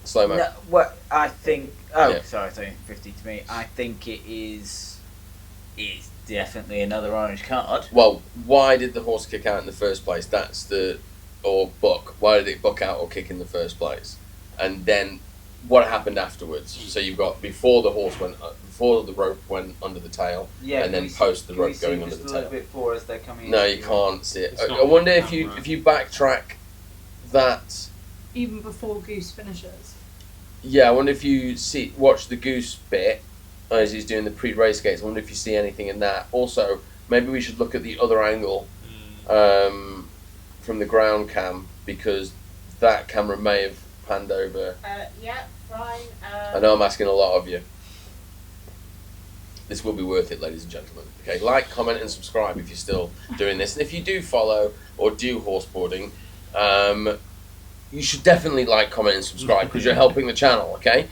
Speaker 4: slow mo.
Speaker 1: No, what I think. Oh,
Speaker 4: Yeah.
Speaker 1: sorry, 50 to me. I think it is. It's definitely another orange card.
Speaker 4: Well, why did the horse kick out in the first place? That's the or buck. Why did it buck out or kick in the first place? And then what happened afterwards? So you've got before the horse went, before the rope went under the tail,
Speaker 1: Yeah,
Speaker 4: and then
Speaker 1: can we
Speaker 4: post the
Speaker 1: can we
Speaker 4: rope
Speaker 1: see
Speaker 4: going under
Speaker 1: just
Speaker 4: the
Speaker 1: a little
Speaker 4: tail.
Speaker 1: bit for as they're coming.
Speaker 4: No,
Speaker 1: in?
Speaker 4: you can't see it.
Speaker 3: It's
Speaker 4: I
Speaker 3: not
Speaker 4: wonder
Speaker 3: on
Speaker 4: if
Speaker 3: camera.
Speaker 4: you backtrack that.
Speaker 2: Even before Goose finishes.
Speaker 4: Yeah, I wonder if you watch the goose bit as he's doing the pre-race gates. I wonder if you see anything in that. Also, maybe we should look at the other angle from the ground cam because that camera may have panned over.
Speaker 5: Yeah, fine.
Speaker 4: I know I'm asking a lot of you. This will be worth it, ladies and gentlemen. Okay, like, comment, and subscribe if you're still doing this. And if you do follow or do horseboarding, you should definitely like, comment, and subscribe because you're helping the channel. Okay,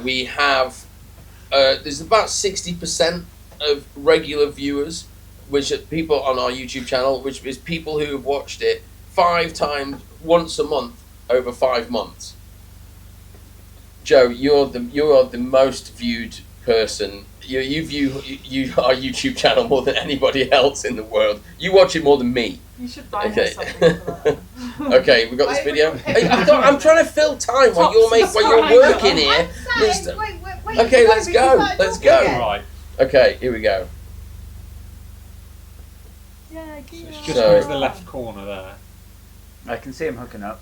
Speaker 4: we have there's about 60% of regular viewers, which are people on our YouTube channel, which is people who have watched it 5 times, once a month over 5 months. Joe, you're the most viewed person. You view our YouTube channel more than anybody else in the world. You watch it more than me.
Speaker 2: You should buy
Speaker 4: Okay.
Speaker 2: her something for that.
Speaker 4: Okay, we got this
Speaker 5: I
Speaker 4: video.
Speaker 5: would-
Speaker 4: Hey, I'm trying to fill time while you're working here.
Speaker 5: I'm
Speaker 4: Listen.
Speaker 5: saying, wait,
Speaker 4: Okay,
Speaker 5: you
Speaker 4: let's
Speaker 5: haven't
Speaker 4: go,
Speaker 5: even started
Speaker 4: let's
Speaker 5: talking
Speaker 4: go.
Speaker 5: yet.
Speaker 3: Right.
Speaker 4: Okay, here we go.
Speaker 2: Yeah,
Speaker 3: So
Speaker 2: yeah.
Speaker 3: it's just
Speaker 4: So-
Speaker 3: into the left corner there.
Speaker 1: I can see him hooking up.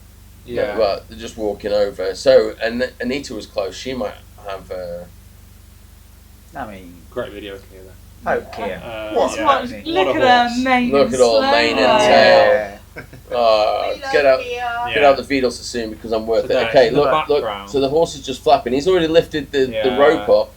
Speaker 4: But they're just walking over. So, and Anita was close. She might have.
Speaker 1: I mean,
Speaker 3: Great video here there.
Speaker 1: okay.
Speaker 2: What's
Speaker 3: yeah.
Speaker 2: what?
Speaker 1: What
Speaker 2: Look
Speaker 3: a
Speaker 2: at
Speaker 3: horse.
Speaker 2: her mane.
Speaker 4: Look at all
Speaker 2: slow
Speaker 4: mane and
Speaker 2: mo.
Speaker 4: tail.
Speaker 5: We
Speaker 4: Get
Speaker 5: love
Speaker 4: out!
Speaker 5: Kia.
Speaker 4: Get out the fetal soon because I'm worth
Speaker 3: So
Speaker 4: it.
Speaker 3: there,
Speaker 4: Okay,
Speaker 3: in the
Speaker 4: look.
Speaker 3: background.
Speaker 4: So the horse is just flapping. He's already lifted the
Speaker 3: Yeah.
Speaker 4: rope up.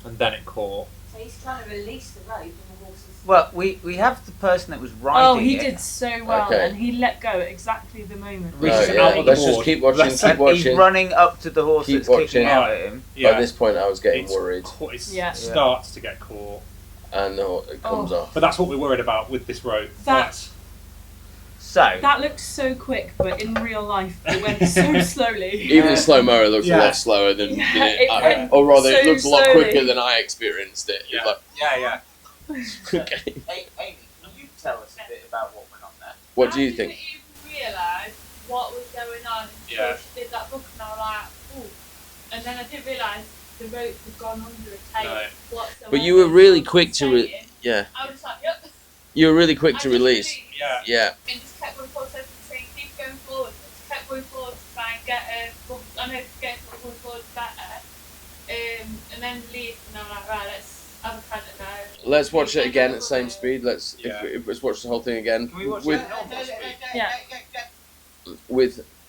Speaker 3: And then it caught.
Speaker 5: So he's trying to release the rope and the horse is...
Speaker 1: Well, we have the person that was riding
Speaker 2: Oh, he
Speaker 1: it,
Speaker 2: did so well,
Speaker 4: Okay.
Speaker 2: and he let go at exactly the moment.
Speaker 3: Reese
Speaker 4: No,
Speaker 3: is
Speaker 4: yeah.
Speaker 3: out on the
Speaker 4: Let's just
Speaker 3: board.
Speaker 4: keep watching.
Speaker 3: Let's-
Speaker 4: Keep
Speaker 1: and
Speaker 4: watching.
Speaker 1: he's running up to the horse
Speaker 4: Keep
Speaker 1: that's
Speaker 4: watching.
Speaker 1: kicking out at him.
Speaker 3: Yeah.
Speaker 4: By this point, I was getting
Speaker 3: It's
Speaker 4: worried,
Speaker 3: caught- it's
Speaker 2: Yeah.
Speaker 3: starts to get caught.
Speaker 4: and it comes
Speaker 2: Oh.
Speaker 4: off.
Speaker 3: But that's what we're worried about with this rope.
Speaker 2: That-
Speaker 1: So,
Speaker 2: That looked so quick, but in real life, it went so slowly.
Speaker 4: Even in slow mo, it looks a
Speaker 3: Yeah.
Speaker 4: lot slower than
Speaker 2: Yeah,
Speaker 4: it,
Speaker 2: it went
Speaker 4: or rather, it
Speaker 2: so
Speaker 4: looks a lot
Speaker 2: slowly.
Speaker 4: quicker than I experienced it.
Speaker 3: Yeah.
Speaker 4: Like,
Speaker 1: yeah.
Speaker 4: okay.
Speaker 1: Hey, Amy, can you tell us a bit about what went on there?
Speaker 4: What do you
Speaker 6: I
Speaker 4: think?
Speaker 6: didn't even realise what was going on until
Speaker 3: Yeah.
Speaker 6: she did that book, and I was like, ooh. And then I didn't realise the rope had gone under a tail
Speaker 3: No.
Speaker 6: whatsoever.
Speaker 4: But you were really
Speaker 6: So
Speaker 4: quick to
Speaker 6: saying,
Speaker 4: yeah.
Speaker 6: I was like, yep.
Speaker 4: You were really quick
Speaker 6: I
Speaker 4: to
Speaker 6: just
Speaker 4: release.
Speaker 6: released
Speaker 3: Yeah.
Speaker 4: Yeah.
Speaker 6: And just kept going forward, so saying, keep going forward. Just kept going forward to try and get her. Well, I know, get forward, and then leave, and I'm like, right, let's have a punt it now.
Speaker 4: Let's watch it
Speaker 6: And
Speaker 4: again
Speaker 6: then
Speaker 4: at the same
Speaker 6: we'll-
Speaker 4: speed. Let's watch the whole thing again.
Speaker 1: Can we watch
Speaker 4: with
Speaker 1: that at normal speed?
Speaker 2: Yeah.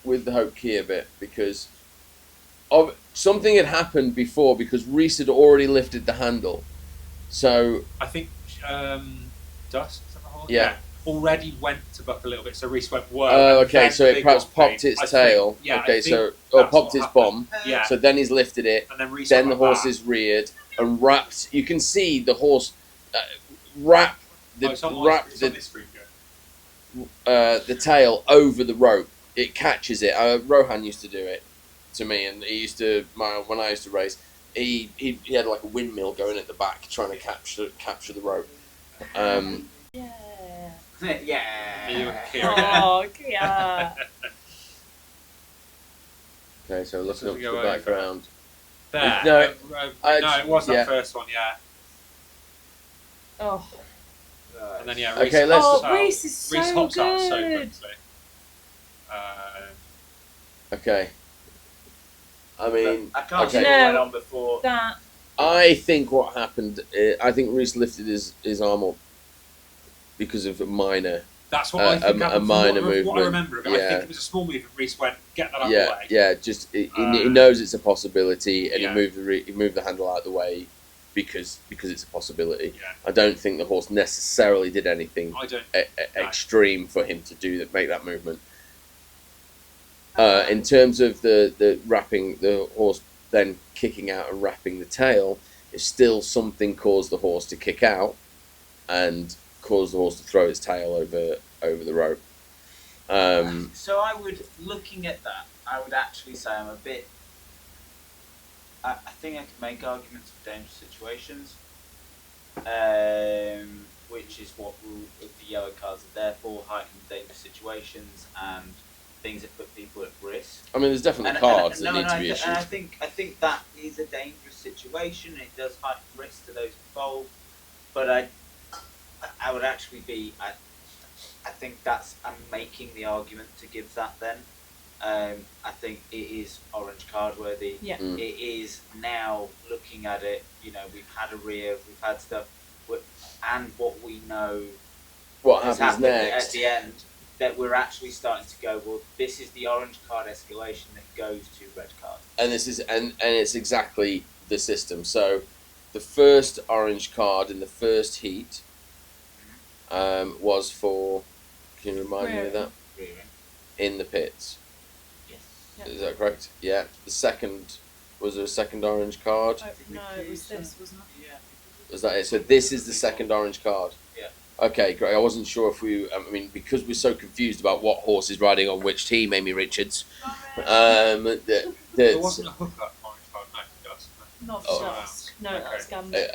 Speaker 4: with the Hope Kia bit, because of something had happened before, because Reese had already lifted the handle. So
Speaker 3: I think Dust, is that the horse?
Speaker 4: Yeah.
Speaker 3: Already went to buck a little bit, so Reese went, whoa.
Speaker 4: oh,
Speaker 3: and
Speaker 4: okay,
Speaker 3: then
Speaker 4: so
Speaker 3: the
Speaker 4: it
Speaker 3: big
Speaker 4: perhaps
Speaker 3: one
Speaker 4: popped
Speaker 3: came.
Speaker 4: its
Speaker 3: I
Speaker 4: tail.
Speaker 3: think- yeah, I
Speaker 4: okay,
Speaker 3: think
Speaker 4: so
Speaker 3: that's
Speaker 4: popped
Speaker 3: what
Speaker 4: its
Speaker 3: happened.
Speaker 4: bomb.
Speaker 3: Yeah.
Speaker 4: So then he's lifted it.
Speaker 3: And then Reese
Speaker 4: Then
Speaker 3: went
Speaker 4: the
Speaker 3: like
Speaker 4: horse
Speaker 3: that.
Speaker 4: is reared and wrapped. You can see the horse wrap
Speaker 3: Oh, it's on my-
Speaker 4: wrap
Speaker 3: it's on
Speaker 4: the
Speaker 3: this screen, Joe.
Speaker 4: the tail over the rope. It catches it. Rohan used to do it to me, and he used to when I used to race. He had like a windmill going at the back, trying to capture the rope.
Speaker 2: Yeah.
Speaker 1: Yeah.
Speaker 2: Oh, yeah.
Speaker 4: Okay, so looking up
Speaker 3: Doesn't
Speaker 4: to
Speaker 3: go
Speaker 4: the
Speaker 3: over.
Speaker 4: background.
Speaker 3: There.
Speaker 4: No,
Speaker 3: No, it was that
Speaker 4: yeah.
Speaker 3: first one, yeah.
Speaker 2: Oh,
Speaker 3: And then, yeah,
Speaker 4: Okay,
Speaker 3: Reese
Speaker 4: let's-
Speaker 3: hops
Speaker 2: oh
Speaker 3: out.
Speaker 2: Reese is so
Speaker 3: Reese hops out so
Speaker 2: good.
Speaker 3: quickly.
Speaker 4: Okay. I mean,
Speaker 1: I can't
Speaker 4: okay.
Speaker 1: see
Speaker 2: No.
Speaker 1: what went on before.
Speaker 2: That
Speaker 4: I think what happened. I think Reese lifted his arm up because of a minor.
Speaker 3: That's what I think
Speaker 4: a
Speaker 3: happened.
Speaker 4: minor
Speaker 3: What I
Speaker 4: movement,
Speaker 3: remember of it, I
Speaker 4: yeah.
Speaker 3: think it was a small movement. Reese went, get that out of
Speaker 4: Yeah,
Speaker 3: the way.
Speaker 4: yeah. Just he
Speaker 3: Uh,
Speaker 4: knows it's a possibility, and
Speaker 3: yeah.
Speaker 4: he moved the handle out of the way because it's a possibility.
Speaker 3: Yeah.
Speaker 4: I don't think the horse necessarily did anything
Speaker 3: I don't. No.
Speaker 4: extreme for him to do that, make that movement. In terms of the wrapping, the horse then kicking out and wrapping the tail, if still something caused the horse to kick out and caused the horse to throw its tail over the rope.
Speaker 1: So I would, looking at that, I would actually say I'm a bit. I think I could make arguments for dangerous situations, which is what the yellow cards are there for: heightened dangerous situations and things that put people at risk.
Speaker 4: I mean, there's definitely cards that need to be
Speaker 1: And I
Speaker 4: issued.
Speaker 1: think that is a dangerous situation. It does heighten risk to those involved, but I would actually be. I think I'm making the argument to give that then. I think it is orange card worthy.
Speaker 2: Yeah.
Speaker 4: Mm.
Speaker 1: It is now looking at it. You know, we've had a rear, we've had stuff, and what we know
Speaker 4: What
Speaker 1: has
Speaker 4: happens
Speaker 1: happened
Speaker 4: next?
Speaker 1: at the end. That we're actually starting to go. Well, this is the orange card escalation that goes to red card.
Speaker 4: And this is and it's exactly the system. So, the first orange card in the first heat was for. Can you remind me of that?
Speaker 1: Rearing.
Speaker 4: In the pits.
Speaker 1: Yes.
Speaker 2: Yeah.
Speaker 4: Is that correct? Yeah. The second was there a second orange card?
Speaker 2: oh, no, it was this, wasn't it?
Speaker 1: Yeah.
Speaker 4: Was that it? So this is the second orange card.
Speaker 1: Yeah.
Speaker 4: Okay, great. I wasn't sure if we. I mean, because we're so confused about what horse is riding on which team, Amy Richards.
Speaker 3: There wasn't a hookup orange card, no, Dust.
Speaker 2: Not
Speaker 4: Oh.
Speaker 2: just. No,
Speaker 3: Okay.
Speaker 2: that's Gambit.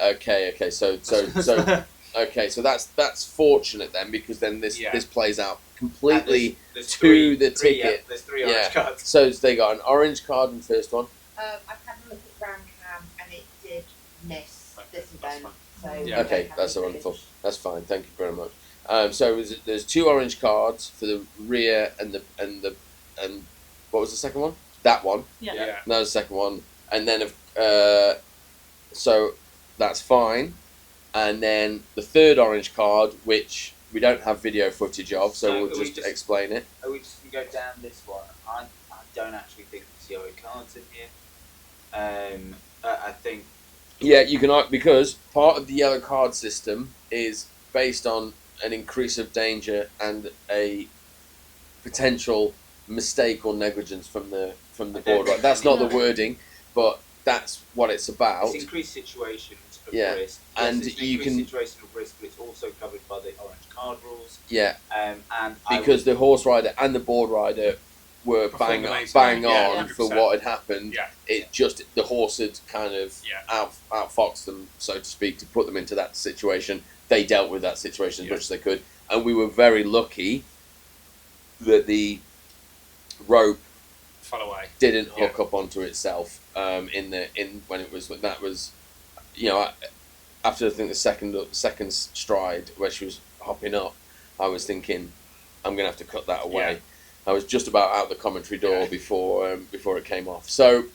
Speaker 4: Okay. So that's fortunate then, because then this
Speaker 3: Yeah.
Speaker 4: this plays out completely.
Speaker 1: There's
Speaker 4: to
Speaker 1: three,
Speaker 4: the
Speaker 1: three,
Speaker 4: ticket.
Speaker 1: There's three
Speaker 4: Yeah.
Speaker 1: orange cards.
Speaker 4: So they got an orange card in the first one.
Speaker 5: I've had a look at Brown Cam and it did miss
Speaker 3: Okay,
Speaker 5: this
Speaker 3: that's
Speaker 5: event.
Speaker 3: fine.
Speaker 5: So
Speaker 3: Yeah.
Speaker 5: we
Speaker 4: Okay,
Speaker 5: don't have
Speaker 4: that's
Speaker 5: any
Speaker 4: wonderful.
Speaker 5: footage.
Speaker 4: That's fine. Thank you very much. So there's two orange cards for the rear and what was the second one? That one.
Speaker 2: Yeah.
Speaker 3: Yeah.
Speaker 4: That was the second one, and then so that's fine. And then the third orange card, which we don't have video footage of, so
Speaker 1: No,
Speaker 4: we'll
Speaker 1: but we
Speaker 4: just
Speaker 1: just-
Speaker 4: explain it.
Speaker 1: Are we just going to go down this one? I don't actually think there's yellow cards in here. I think.
Speaker 4: Yeah, you can, because part of the yellow card system is based on an increase of danger and a potential mistake or negligence from the board. Right? That's not the wording, but that's what it's about.
Speaker 1: It's increased situations of
Speaker 4: Yeah,
Speaker 1: risk.
Speaker 4: and
Speaker 1: it's
Speaker 4: you
Speaker 1: increased
Speaker 4: can-
Speaker 1: situation of risk, but it's also covered by the orange card rules.
Speaker 4: Yeah,
Speaker 1: And
Speaker 4: because the horse rider and the board rider were
Speaker 3: Performed
Speaker 4: bang
Speaker 3: amazing.
Speaker 4: on
Speaker 3: Yeah,
Speaker 4: for
Speaker 3: 100%.
Speaker 4: what had happened.
Speaker 3: Yeah.
Speaker 4: It just the horse had kind of
Speaker 3: Yeah.
Speaker 4: outfoxed them, so to speak, to put them into that situation. They dealt with that situation as much as they could, and we were very lucky that the rope
Speaker 3: Fell away.
Speaker 4: didn't hook up onto itself when it was that was, after I think the second stride where she was hopping up, I was thinking I'm gonna have to cut that away.
Speaker 3: Yeah.
Speaker 4: I was just about out the commentary door
Speaker 3: Yeah.
Speaker 4: before it came off. So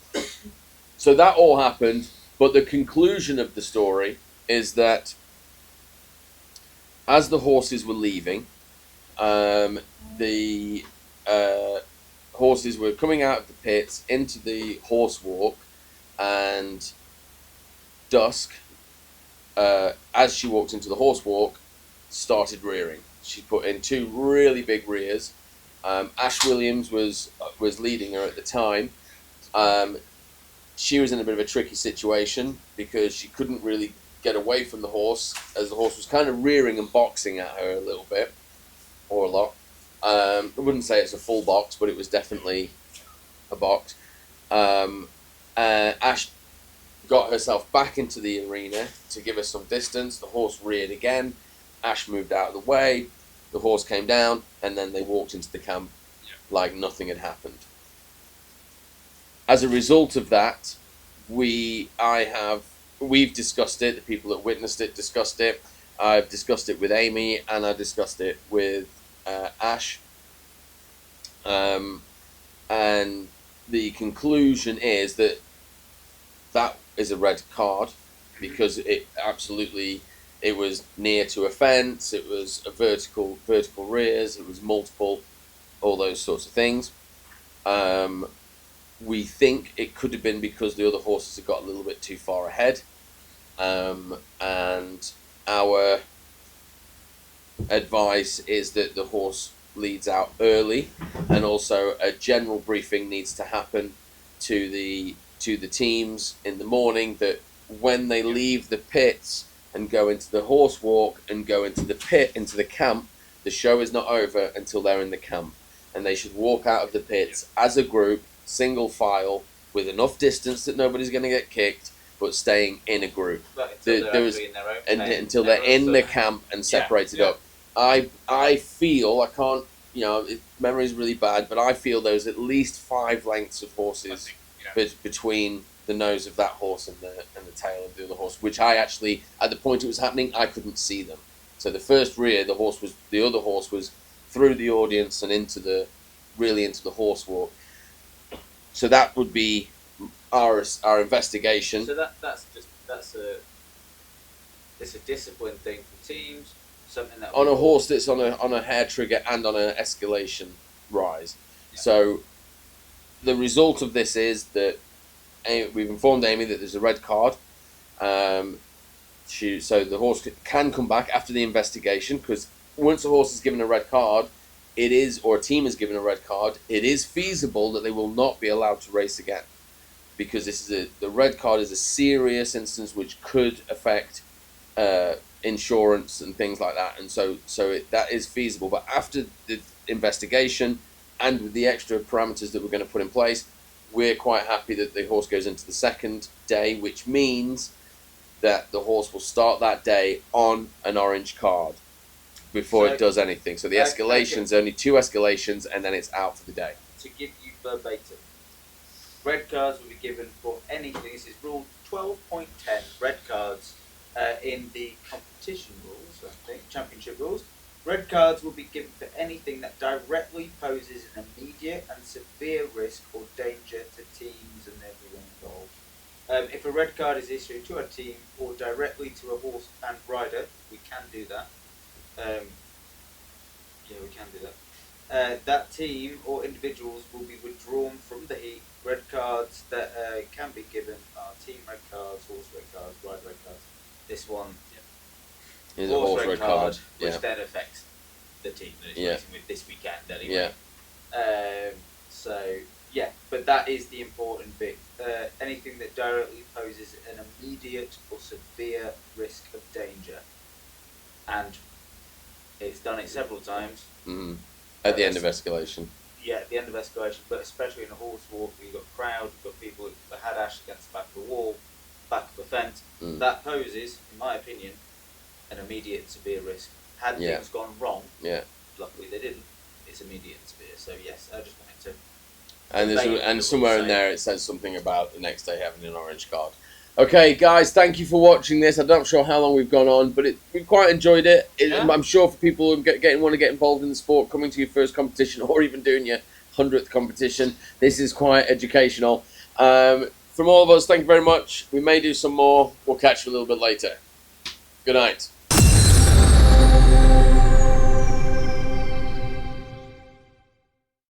Speaker 4: that all happened. But the conclusion of the story is that as the horses were leaving, the horses were coming out of the pits into the horse walk, and Dusk, as she walked into the horse walk, started rearing. She put in 2 really big rears. Ash Williams was leading her at the time. She was in a bit of a tricky situation because she couldn't really get away from the horse, as the horse was kind of rearing and boxing at her a little bit, or a lot. I wouldn't say it's a full box, but it was definitely a box. Ash got herself back into the arena to give us some distance. The horse reared again. Ash moved out of the way. The horse came down, and then they walked into the camp like nothing had happened. As a result of that, we've discussed it. The people that witnessed it discussed it. I've discussed it with Amy, and I discussed it with Ash. And the conclusion is that is a red card, because it was near to a fence, it was a vertical rears, it was multiple, all those sorts of things. We think it could have been because the other horses had got a little bit too far ahead, and our advice is that the horse leads out early, and also a general briefing needs to happen to the teams in the morning, that when they leave the pits and go into the horse walk and go into the pit, into the camp, the show is not over until they're in the camp, and they should walk out of the pits as a group, single file, with enough distance that nobody's going to get kicked, but staying in a group until they're in the camp and separated up. I feel, I can't, memory's really bad, but I feel there's at least 5 lengths of horses between the nose of that horse and the tail of the other horse, which I actually, at the point it was happening, I couldn't see them. So the first rear, the other horse was through the audience and into the horse walk. So that would be our investigation.
Speaker 1: So it's a discipline thing for teams. Something that
Speaker 4: on a horse that's on a hair trigger and on an escalation rise. Yeah. So the result of this is that we've informed Amy that there's a red card. So the horse can come back after the investigation, because once a horse is given a red card, or a team is given a red card, it is feasible that they will not be allowed to race again, because the red card is a serious instance which could affect insurance and things like that, and so that is feasible. But after the investigation and with the extra parameters that we're going to put in place, we're quite happy that the horse goes into the second day, which means that the horse will start that day on an orange card before it does anything. So the escalations, only 2 escalations, and then it's out for the day.
Speaker 1: To give you verbatim, red cards will be given for anything. This is rule 12.10, red cards in the competition rules, I think, championship rules. Red cards will be given for anything that directly poses an immediate and severe risk or danger to teams and everyone involved. If a red card is issued to a team or directly to a horse and rider, we can do that. We can do that. That team or individuals will be withdrawn from the heat. Red cards that can be given are team red cards, horse red cards, rider red cards. This one
Speaker 4: is a horse red card,
Speaker 1: which then affects the team that it's racing with this weekend anyway. But that is the important bit. Anything that directly poses an immediate or severe risk of danger. And it's done it several times.
Speaker 4: Mm-hmm. At the end of escalation.
Speaker 1: Yeah, at the end of escalation, but especially in a horse walk, where you've got crowd, you've got people who had Ash against the back of a wall, back of a fence. That poses, in my opinion, an immediate severe risk. Had things gone wrong, luckily they didn't, it's immediate and severe. So yes, I just wanted to...
Speaker 4: And somewhere in there it says something about the next day having an orange card. Okay, guys, thank you for watching this. I'm not sure how long we've gone on, but we quite enjoyed it. I'm sure for people who want to get involved in the sport, coming to your first competition or even doing your 100th competition, this is quite educational. from all of us, thank you very much. We may do some more. We'll catch you a little bit later. Good night.